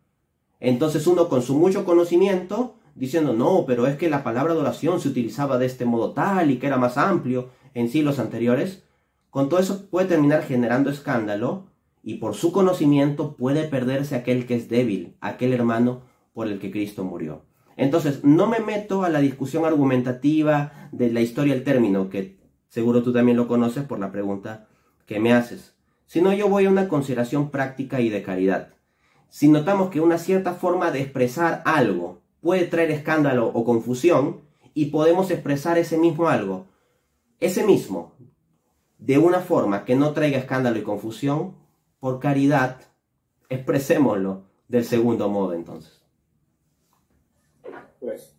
Entonces uno con su mucho conocimiento, diciendo, no, pero es que la palabra adoración se utilizaba de este modo tal y que era más amplio en siglos anteriores, con todo eso puede terminar generando escándalo y por su conocimiento puede perderse aquel que es débil, aquel hermano por el que Cristo murió. Entonces, no me meto a la discusión argumentativa de la historia del término, que seguro tú también lo conoces por la pregunta que me haces, sino yo voy a una consideración práctica y de caridad. Si notamos que una cierta forma de expresar algo puede traer escándalo o confusión, y podemos expresar ese mismo algo, ese mismo, de una forma que no traiga escándalo y confusión, por caridad, expresémoslo del segundo modo entonces. Pues.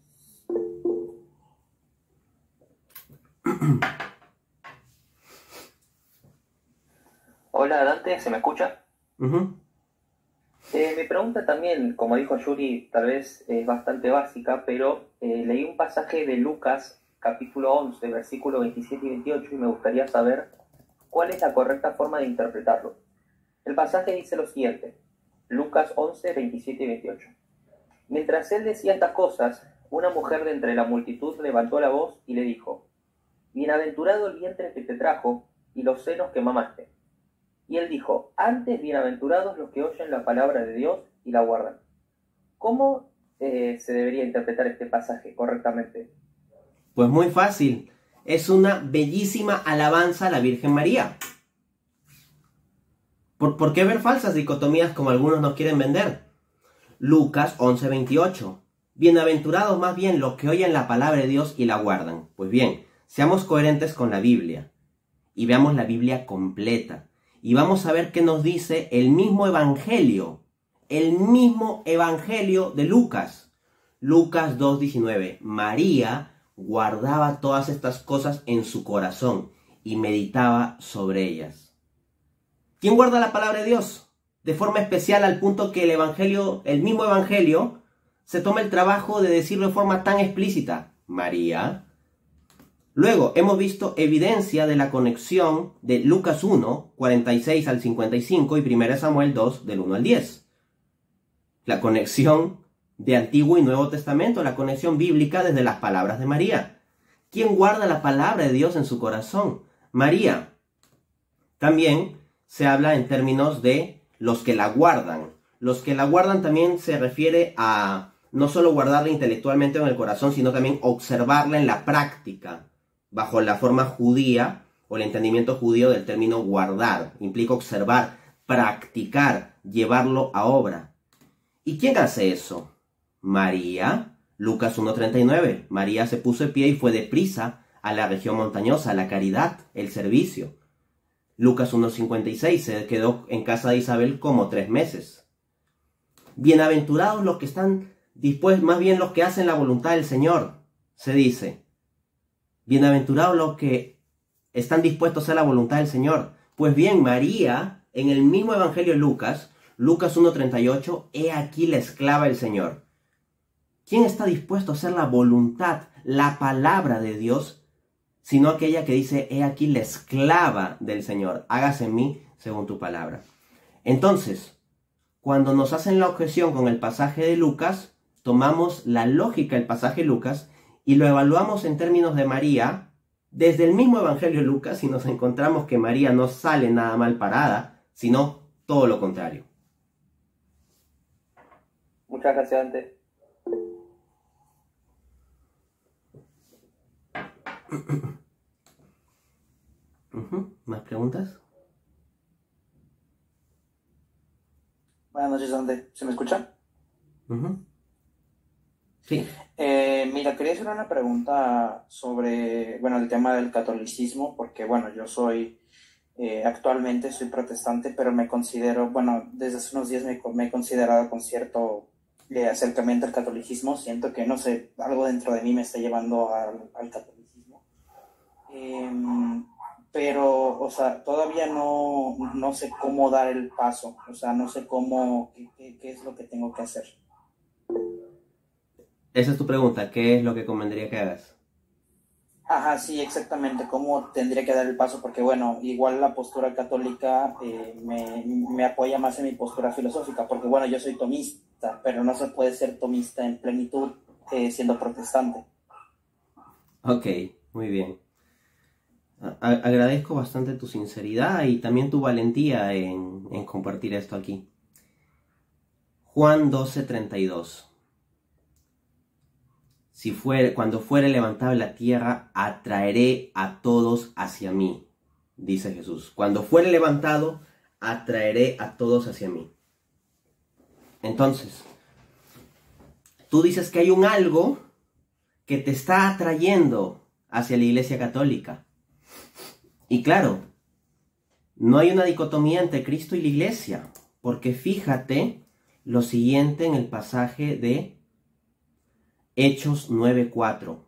Hola Dante, ¿se me escucha? Uh-huh. Mi pregunta también, como dijo Yuri, tal vez es bastante básica, pero leí un pasaje de Lucas, capítulo 11, versículos 27 y 28, y me gustaría saber cuál es la correcta forma de interpretarlo. El pasaje dice lo siguiente, Lucas 11, 27 y 28. Mientras él decía estas cosas, una mujer de entre la multitud levantó la voz y le dijo, bienaventurado el vientre que te trajo y los senos que mamaste. Y él dijo, antes bienaventurados los que oyen la palabra de Dios y la guardan. ¿Cómo se debería interpretar este pasaje correctamente? Pues muy fácil, es una bellísima alabanza a la Virgen María. ¿Por qué ver falsas dicotomías como algunos nos quieren vender? Lucas 11:28. Bienaventurados más bien los que oyen la palabra de Dios y la guardan. Pues bien, seamos coherentes con la Biblia y veamos la Biblia completa. Y vamos a ver qué nos dice el mismo evangelio de Lucas. Lucas 2:19. María guardaba todas estas cosas en su corazón y meditaba sobre ellas. ¿Quién guarda la palabra de Dios? De forma especial al punto que el mismo evangelio, se toma el trabajo de decirlo de forma tan explícita. María. Luego, hemos visto evidencia de la conexión de Lucas 1, 46 al 55 y 1 Samuel 2, del 1 al 10. La conexión de Antiguo y Nuevo Testamento, la conexión bíblica desde las palabras de María. ¿Quién guarda la palabra de Dios en su corazón? María. También se habla en términos de los que la guardan. Los que la guardan también se refiere a no solo guardarla intelectualmente en el corazón, sino también observarla en la práctica, bajo la forma judía o el entendimiento judío del término guardar. Implica observar, practicar, llevarlo a obra. ¿Y quién hace eso? María. Lucas 1:39. María se puso de pie y fue deprisa a la región montañosa, a la caridad, el servicio. Lucas 1:56. Se quedó en casa de Isabel como 3 meses. Bienaventurados los que están dispuestos, más bien los que hacen la voluntad del Señor, se dice. Bienaventurados los que están dispuestos a hacer la voluntad del Señor. Pues bien, María, en el mismo evangelio de Lucas 1:38, he aquí la esclava del Señor. ¿Quién está dispuesto a hacer la voluntad, la palabra de Dios, sino aquella que dice, he aquí la esclava del Señor, hágase en mí según tu palabra? Entonces, cuando nos hacen la objeción con el pasaje de Lucas, tomamos la lógica del pasaje de Lucas y lo evaluamos en términos de María desde el mismo Evangelio de Lucas y nos encontramos que María no sale nada mal parada, sino todo lo contrario. Muchas gracias, Dante. ¿Más preguntas? Buenas noches, Dante. ¿Se me escucha? Sí. Mira, quería hacer una pregunta sobre, bueno, el tema del catolicismo, porque, bueno, yo soy, actualmente soy protestante, pero me considero, bueno, desde hace unos días me he considerado con cierto acercamiento al catolicismo. Siento que, no sé, algo dentro de mí me está llevando al catolicismo. Pero, o sea, todavía no sé cómo dar el paso, o sea, no sé qué es lo que tengo que hacer. Esa es tu pregunta, ¿qué es lo que convendría que hagas? Ajá, sí, exactamente, cómo tendría que dar el paso, porque bueno, igual la postura católica me apoya más en mi postura filosófica, porque bueno, yo soy tomista, pero no se puede ser tomista en plenitud siendo protestante. Ok, muy bien. Agradezco bastante tu sinceridad y también tu valentía en compartir esto aquí. Juan 12:32. Cuando fuere levantada la tierra, atraeré a todos hacia mí, dice Jesús. Cuando fuere levantado, atraeré a todos hacia mí. Entonces, tú dices que hay un algo que te está atrayendo hacia la Iglesia Católica. Y claro, no hay una dicotomía entre Cristo y la Iglesia, porque fíjate lo siguiente en el pasaje de Hechos 9:4.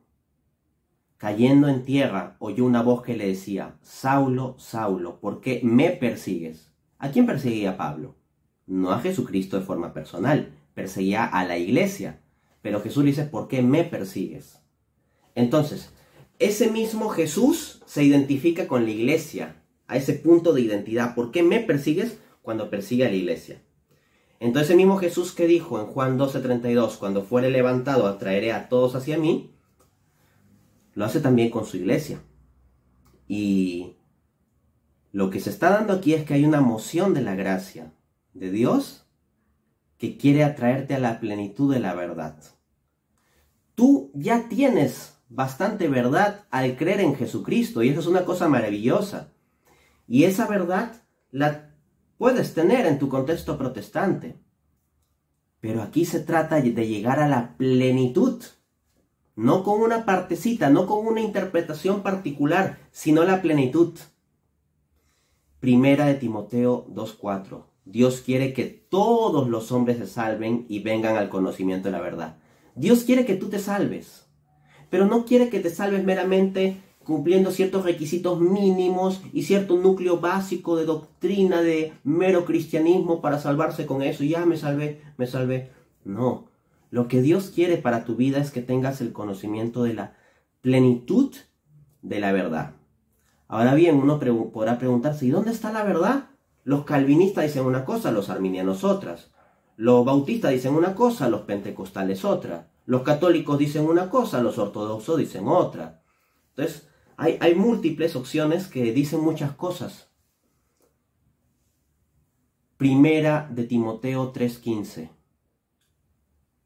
Cayendo en tierra, oyó una voz que le decía: Saulo, Saulo, ¿por qué me persigues? ¿A quién perseguía Pablo? No a Jesucristo de forma personal, perseguía a la iglesia. Pero Jesús le dice: ¿por qué me persigues? Entonces, ese mismo Jesús se identifica con la iglesia, a ese punto de identidad. ¿Por qué me persigues? Cuando persigue a la iglesia. Entonces, el mismo Jesús que dijo en Juan 12:32, cuando fuere levantado atraeré a todos hacia mí, lo hace también con su iglesia. Y lo que se está dando aquí es que hay una moción de la gracia de Dios que quiere atraerte a la plenitud de la verdad. Tú ya tienes bastante verdad al creer en Jesucristo, y eso es una cosa maravillosa. Y esa verdad la puedes tener en tu contexto protestante. Pero aquí se trata de llegar a la plenitud. No con una partecita, no con una interpretación particular, sino la plenitud. Primera de Timoteo 2:4. Dios quiere que todos los hombres se salven y vengan al conocimiento de la verdad. Dios quiere que tú te salves, pero no quiere que te salves meramente cumpliendo ciertos requisitos mínimos y cierto núcleo básico de doctrina de mero cristianismo para salvarse con eso. Y ya me salvé. No. Lo que Dios quiere para tu vida es que tengas el conocimiento de la plenitud de la verdad. Ahora bien, uno podrá preguntarse: ¿y dónde está la verdad? Los calvinistas dicen una cosa, los arminianos otras. Los bautistas dicen una cosa, los pentecostales otra. Los católicos dicen una cosa, los ortodoxos dicen otra. Entonces, hay múltiples opciones que dicen muchas cosas. Primera de Timoteo 3:15.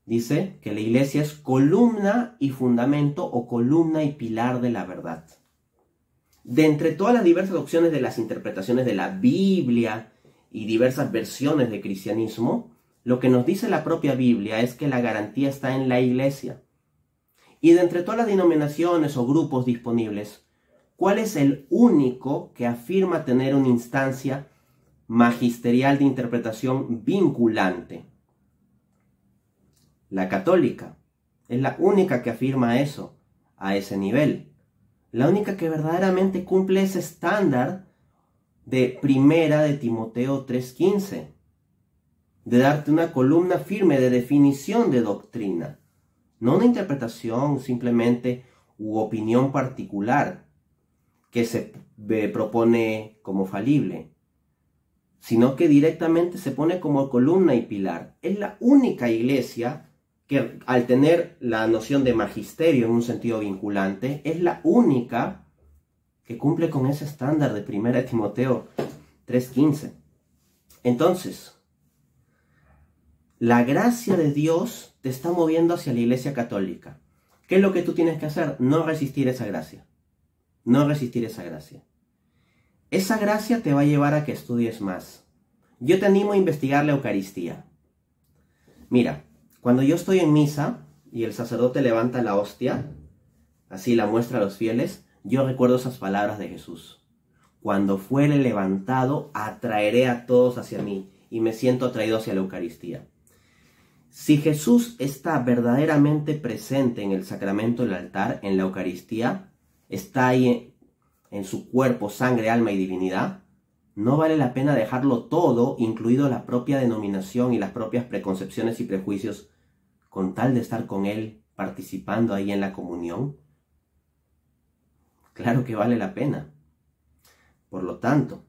Dice que la iglesia es columna y fundamento, o columna y pilar de la verdad. De entre todas las diversas opciones de las interpretaciones de la Biblia y diversas versiones de cristianismo, lo que nos dice la propia Biblia es que la garantía está en la iglesia. Y de entre todas las denominaciones o grupos disponibles, ¿cuál es el único que afirma tener una instancia magisterial de interpretación vinculante? La católica. Es la única que afirma eso, a ese nivel. La única que verdaderamente cumple ese estándar de Primera de Timoteo 3:15. De darte una columna firme de definición de doctrina. No una interpretación simplemente u opinión particular que se propone como falible, sino que directamente se pone como columna y pilar. Es la única iglesia que, al tener la noción de magisterio en un sentido vinculante, es la única que cumple con ese estándar de 1 Timoteo 3:15. Entonces, la gracia de Dios te está moviendo hacia la Iglesia Católica. ¿Qué es lo que tú tienes que hacer? No resistir esa gracia. No resistir esa gracia. Esa gracia te va a llevar a que estudies más. Yo te animo a investigar la Eucaristía. Mira, cuando yo estoy en misa y el sacerdote levanta la hostia, así la muestra a los fieles, yo recuerdo esas palabras de Jesús. Cuando fuere levantado, atraeré a todos hacia mí, y me siento atraído hacia la Eucaristía. Si Jesús está verdaderamente presente en el sacramento del altar, en la Eucaristía, está ahí en su cuerpo, sangre, alma y divinidad, no vale la pena dejarlo todo, incluido la propia denominación y las propias preconcepciones y prejuicios, con tal de estar con Él, participando ahí en la comunión. Claro que vale la pena. Por lo tanto,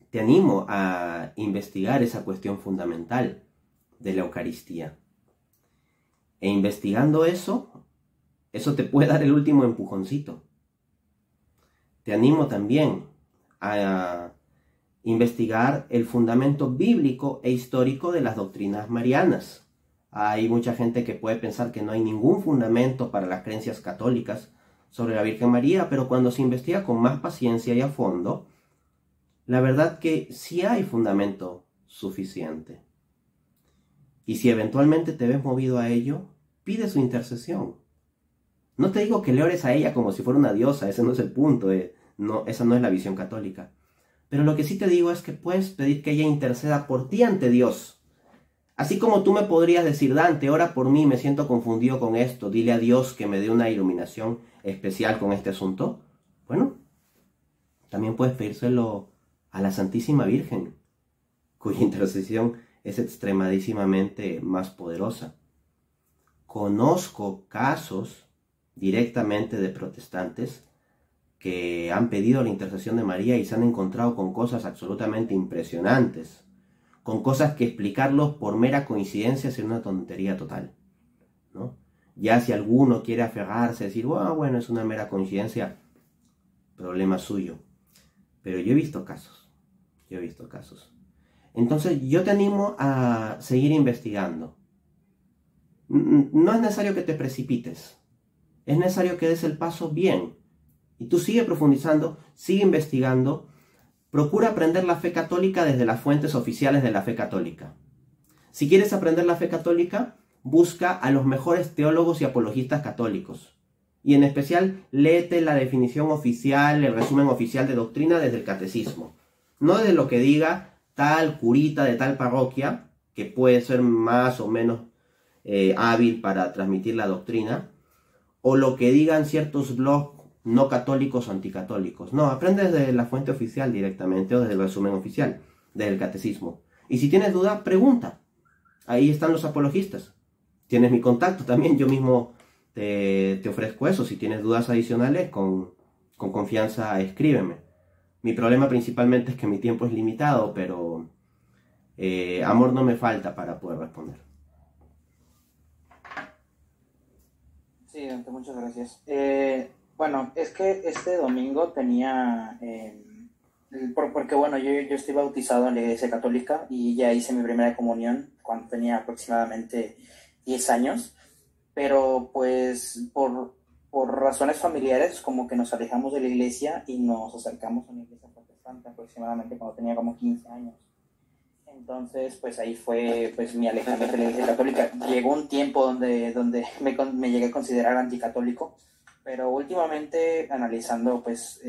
te animo a investigar esa cuestión fundamental de la Eucaristía. E investigando eso te puede dar el último empujoncito. Te animo también a investigar el fundamento bíblico e histórico de las doctrinas marianas. Hay mucha gente que puede pensar que no hay ningún fundamento para las creencias católicas sobre la Virgen María, pero cuando se investiga con más paciencia y a fondo, la verdad que sí hay fundamento suficiente. Y si eventualmente te ves movido a ello, pide su intercesión. No te digo que le ores a ella como si fuera una diosa, ese no es el punto, no, esa no es la visión católica. Pero lo que sí te digo es que puedes pedir que ella interceda por ti ante Dios. Así como tú me podrías decir, Dante, ora por mí, me siento confundido con esto, dile a Dios que me dé una iluminación especial con este asunto. Bueno, también puedes pedírselo a la Santísima Virgen, cuya intercesión es extremadísimamente más poderosa. Conozco casos directamente de protestantes que han pedido la intercesión de María y se han encontrado con cosas absolutamente impresionantes, con cosas que explicarlos por mera coincidencia es una tontería total, ¿no? Ya si alguno quiere aferrarse, decir, bueno, es una mera coincidencia, problema suyo. Pero yo he visto casos. Entonces yo te animo a seguir investigando. No es necesario que te precipites. Es necesario que des el paso bien. Y tú sigue profundizando, sigue investigando. Procura aprender la fe católica desde las fuentes oficiales de la fe católica. Si quieres aprender la fe católica, busca a los mejores teólogos y apologistas católicos. Y en especial, léete la definición oficial, el resumen oficial de doctrina desde el catecismo. No desde lo que diga tal curita de tal parroquia, que puede ser más o menos hábil para transmitir la doctrina, o lo que digan ciertos blogs no católicos o anticatólicos. No, aprende desde la fuente oficial directamente o desde el resumen oficial, desde el catecismo. Y si tienes duda, pregunta. Ahí están los apologistas. Tienes mi contacto también, yo mismo te ofrezco eso. Si tienes dudas adicionales, con confianza escríbeme. Mi problema principalmente es que mi tiempo es limitado, pero amor no me falta para poder responder. Sí, Dante, muchas gracias. Bueno, es que este domingo tenía, porque bueno, yo estoy bautizado en la Iglesia Católica y ya hice mi primera comunión cuando tenía aproximadamente 10 años, pero pues por razones familiares como que nos alejamos de la iglesia y nos acercamos a una iglesia protestante aproximadamente cuando tenía como 15 años. Entonces, pues ahí fue pues mi alejamiento de la Iglesia Católica. Llegó un tiempo donde me llegué a considerar anticatólico, pero últimamente analizando pues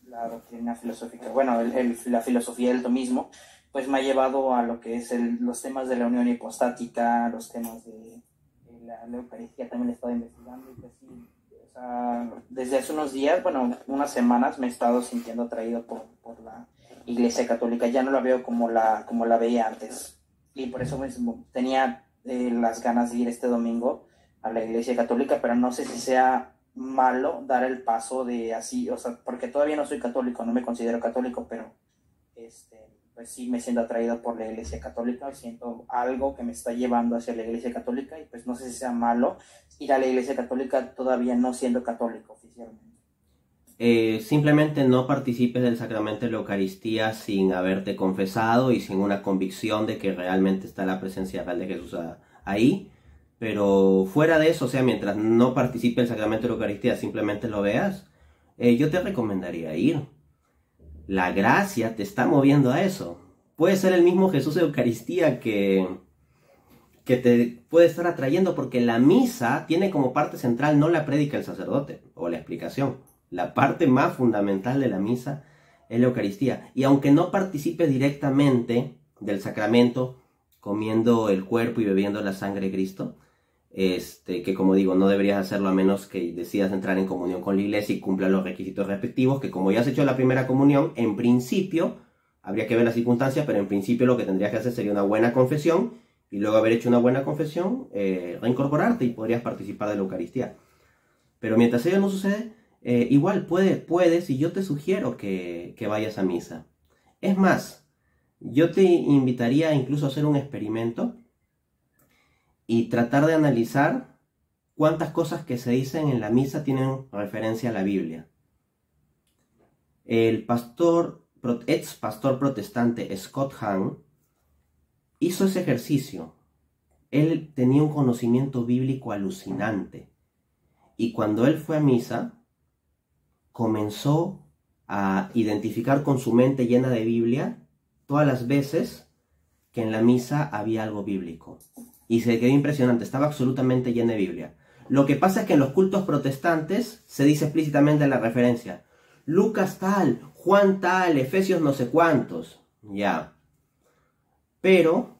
la doctrina filosófica, bueno, la filosofía del tomismo, pues me ha llevado a lo que es los temas de la unión hipostática, los temas de la Eucaristía, también he estado investigando y pues sí, o sea, desde hace unos días, bueno, unas semanas me he estado sintiendo atraído por la Iglesia Católica. Ya no la veo como la veía antes y por eso mismo tenía las ganas de ir este domingo a la Iglesia Católica, pero no sé si sea malo dar el paso de así, o sea, porque todavía no soy católico, no me considero católico, pero pues sí me siento atraído por la Iglesia Católica, siento algo que me está llevando hacia la Iglesia Católica y pues no sé si sea malo ir a la Iglesia Católica todavía no siendo católico oficialmente. simplemente no participes del sacramento de la Eucaristía sin haberte confesado y sin una convicción de que realmente está la presencia real de Jesús ahí. Pero fuera de eso, o sea, mientras no participe del sacramento de la Eucaristía, simplemente lo veas, yo te recomendaría ir. La gracia te está moviendo a eso. Puede ser el mismo Jesús de Eucaristía que te puede estar atrayendo, porque la misa tiene como parte central no la prédica del sacerdote o la explicación. La parte más fundamental de la misa es la Eucaristía. Y aunque no participe directamente del sacramento, comiendo el cuerpo y bebiendo la sangre de Cristo, que como digo, no deberías hacerlo a menos que decidas entrar en comunión con la iglesia y cumpla los requisitos respectivos, que como ya has hecho la primera comunión, en principio, habría que ver las circunstancias, pero en principio lo que tendrías que hacer sería una buena confesión, y luego haber hecho una buena confesión, reincorporarte y podrías participar de la Eucaristía. Pero mientras ello no sucede, igual puedes, y yo te sugiero que vayas a misa. Es más, yo te invitaría incluso a hacer un experimento y tratar de analizar cuántas cosas que se dicen en la misa tienen referencia a la Biblia. El ex pastor protestante Scott Hahn hizo ese ejercicio. Él tenía un conocimiento bíblico alucinante. Y cuando él fue a misa, comenzó a identificar con su mente llena de Biblia todas las veces que en la misa había algo bíblico. Y se quedó impresionante, estaba absolutamente llena de Biblia. Lo que pasa es que en los cultos protestantes se dice explícitamente la referencia. Lucas tal, Juan tal, Efesios no sé cuántos. Ya. Pero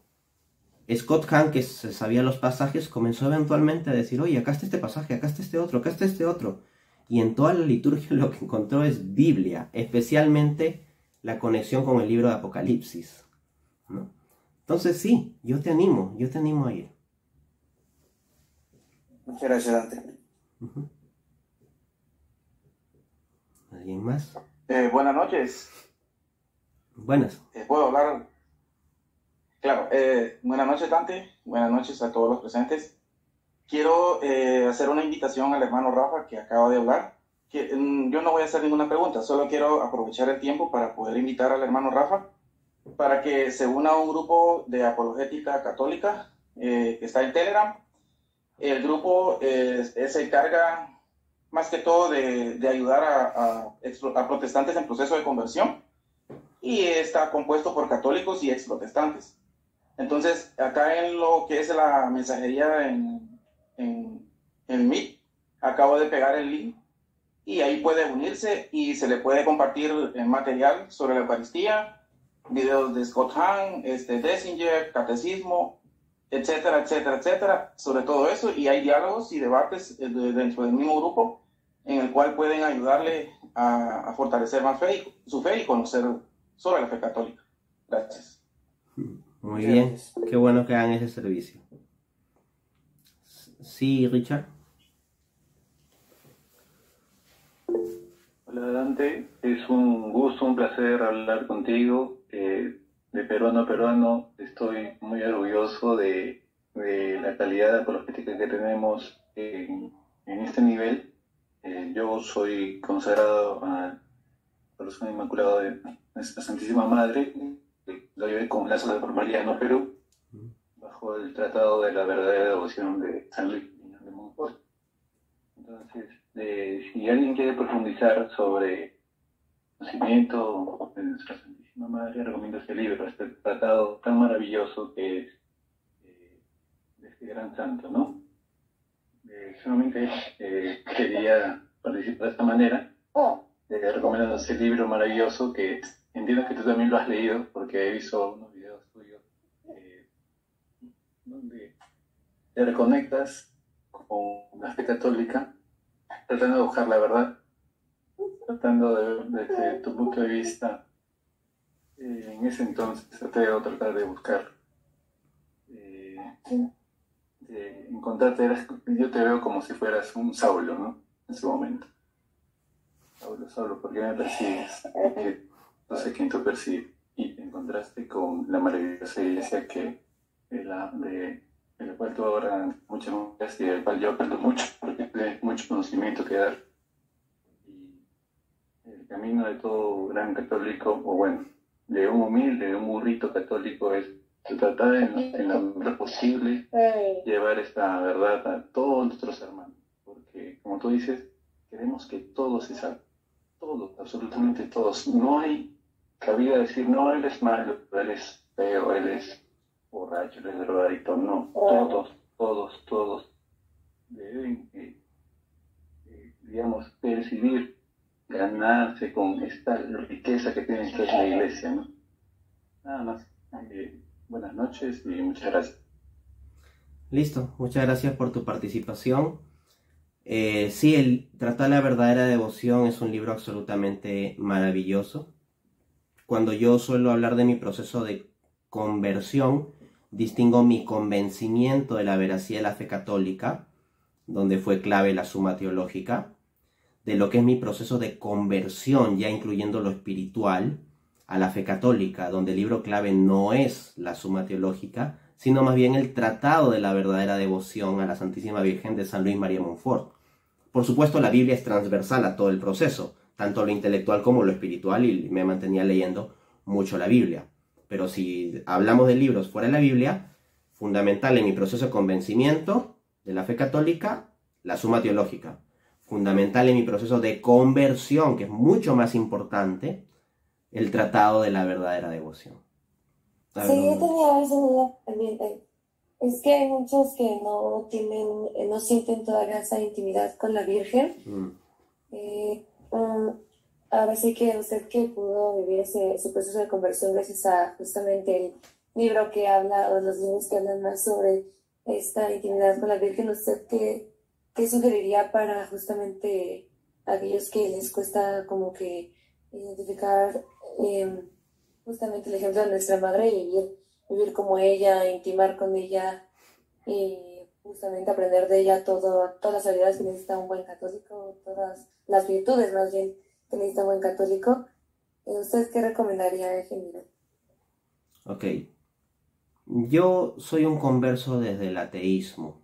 Scott Hahn, que se sabía los pasajes, comenzó eventualmente a decir, oye, acá está este pasaje, acá está este otro, acá está este otro. Y en toda la liturgia lo que encontró es Biblia, especialmente la conexión con el libro de Apocalipsis, ¿no? Entonces sí, yo te animo a ir. Muchas gracias, Dante. Uh-huh. ¿Alguien más? Buenas noches. Buenas. ¿Puedo hablar? Claro, buenas noches, Dante. Buenas noches a todos los presentes. Quiero hacer una invitación al hermano Rafa, que acaba de hablar. Yo no voy a hacer ninguna pregunta, solo quiero aprovechar el tiempo para poder invitar al hermano Rafa para que se una a un grupo de apologética católica que está en Telegram. El grupo se encarga más que todo de ayudar a protestantes en proceso de conversión, y está compuesto por católicos y ex protestantes. Entonces, acá en lo que es la mensajería en Meet, acabo de pegar el link y ahí puede unirse y se le puede compartir material sobre la Eucaristía, videos de Scott Hahn, Dessinger, catecismo, etcétera, etcétera, etcétera, sobre todo eso. Y hay diálogos y debates dentro del mismo grupo en el cual pueden ayudarle a fortalecer más su fe y conocer sobre la fe católica. Gracias. Muy bien, qué bueno que hagan ese servicio. Sí, Richard. Hola, Dante, es un gusto, un placer hablar contigo. De peruano a peruano estoy muy orgulloso de la calidad apologética que tenemos en este nivel. Yo soy consagrado al Corazón Inmaculado de Nuestra Santísima Madre, lo llevé con lazos de Formaliano, Perú, bajo el Tratado de la Verdadera Devoción de San Luis de Montfort. Entonces, si alguien quiere profundizar sobre el conocimiento de Nuestra Santísima Madre, recomiendo este libro, este tratado tan maravilloso que es de este gran santo, ¿no? Solamente quería participar de esta manera, recomendando este libro maravilloso que entiendo que tú también lo has leído, porque he visto unos videos tuyos donde te reconectas con la fe católica, tratando de buscar la verdad, tratando de ver desde tu punto de vista. En ese entonces tratar de buscar, de encontrarte. Yo te veo como si fueras un Saulo, ¿no? En ese momento. Saulo, ¿por qué me persigues? No sé quién te persigue. Y te encontraste con la maravillosa iglesia de la cual tú ahora muchas gracias, y del cual yo aprendo mucho, porque tienes mucho conocimiento que dar. el camino de todo gran católico, o bueno, de un humilde, de un burrito católico, es tratar en la medida posible llevar esta verdad a todos nuestros hermanos. Porque, como tú dices, queremos que todos se salven. Todos, absolutamente todos. No hay cabida decir, no, él es malo, él es feo, él es borracho, él es drogadicto. No, todos deben, digamos, percibir, ganarse con esta riqueza que tiene que es la iglesia, ¿no? Nada más. Buenas noches y muchas gracias. Listo, muchas gracias por tu participación. Sí, el Tratar la verdadera devoción es un libro absolutamente maravilloso. Cuando yo suelo hablar de mi proceso de conversión, distingo mi convencimiento de la veracidad de la fe católica, donde fue clave la Suma Teológica, de lo que es mi proceso de conversión, ya incluyendo lo espiritual, a la fe católica, donde el libro clave no es la Suma Teológica, sino más bien el Tratado de la verdadera devoción a la Santísima Virgen de San Luis María Montfort. Por supuesto, la Biblia es transversal a todo el proceso, tanto lo intelectual como lo espiritual, y me mantenía leyendo mucho la Biblia. Pero si hablamos de libros fuera de la Biblia, fundamental en mi proceso de convencimiento de la fe católica, la Suma Teológica. Fundamental en mi proceso de conversión, que es mucho más importante, el Tratado de la verdadera devoción. Sí, yo tenía esa duda también. Es que hay muchos que no tienen, no sienten todavía esa intimidad con la Virgen. Ahora sí que usted que pudo vivir su proceso de conversión gracias a justamente el libro que habla, o los libros que hablan más sobre esta intimidad con la Virgen, ¿usted qué sugeriría para justamente aquellos que les cuesta como que identificar justamente el ejemplo de nuestra madre y vivir como ella, intimar con ella y justamente aprender de ella todas las habilidades que necesita un buen católico, todas las virtudes más bien que necesita un buen católico? ¿Usted qué recomendaría en general? Ok. Yo soy un converso desde el ateísmo,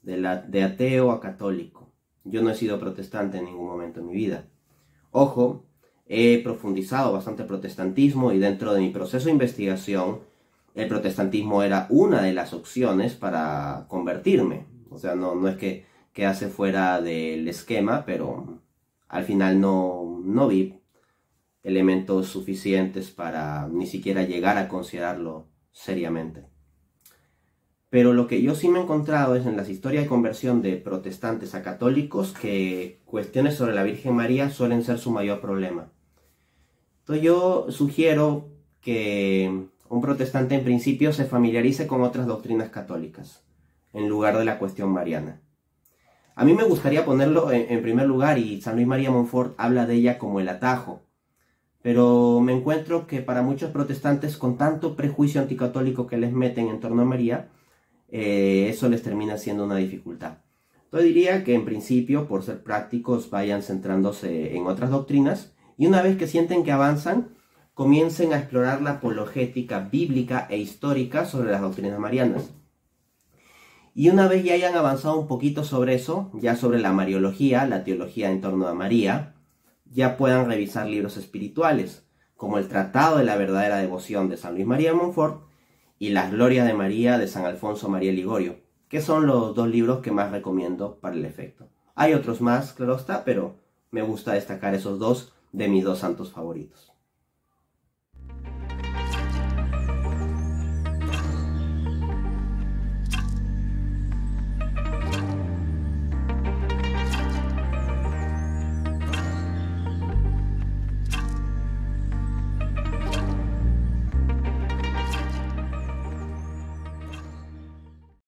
de ateo a católico. Yo no he sido protestante en ningún momento en mi vida. Ojo, he profundizado bastante el protestantismo y dentro de mi proceso de investigación, el protestantismo era una de las opciones para convertirme. O sea, no es que quedase fuera del esquema, pero al final no vi elementos suficientes para ni siquiera llegar a considerarlo seriamente. Pero lo que yo sí me he encontrado es en las historias de conversión de protestantes a católicos que cuestiones sobre la Virgen María suelen ser su mayor problema. Entonces yo sugiero que un protestante en principio se familiarice con otras doctrinas católicas en lugar de la cuestión mariana. A mí me gustaría ponerlo en primer lugar, y San Luis María Montfort habla de ella como el atajo, pero me encuentro que para muchos protestantes, con tanto prejuicio anticatólico que les meten en torno a María, eso les termina siendo una dificultad. Entonces diría que en principio, por ser prácticos, vayan centrándose en otras doctrinas, y una vez que sienten que avanzan, comiencen a explorar la apologética bíblica e histórica sobre las doctrinas marianas. Y una vez ya hayan avanzado un poquito sobre eso, ya sobre la mariología, la teología en torno a María, ya puedan revisar libros espirituales, como el Tratado de la verdadera devoción de San Luis María de Montfort y Las Glorias de María de San Alfonso María Ligorio, que son los dos libros que más recomiendo para el efecto. Hay otros más, claro está, pero me gusta destacar esos dos de mis dos santos favoritos.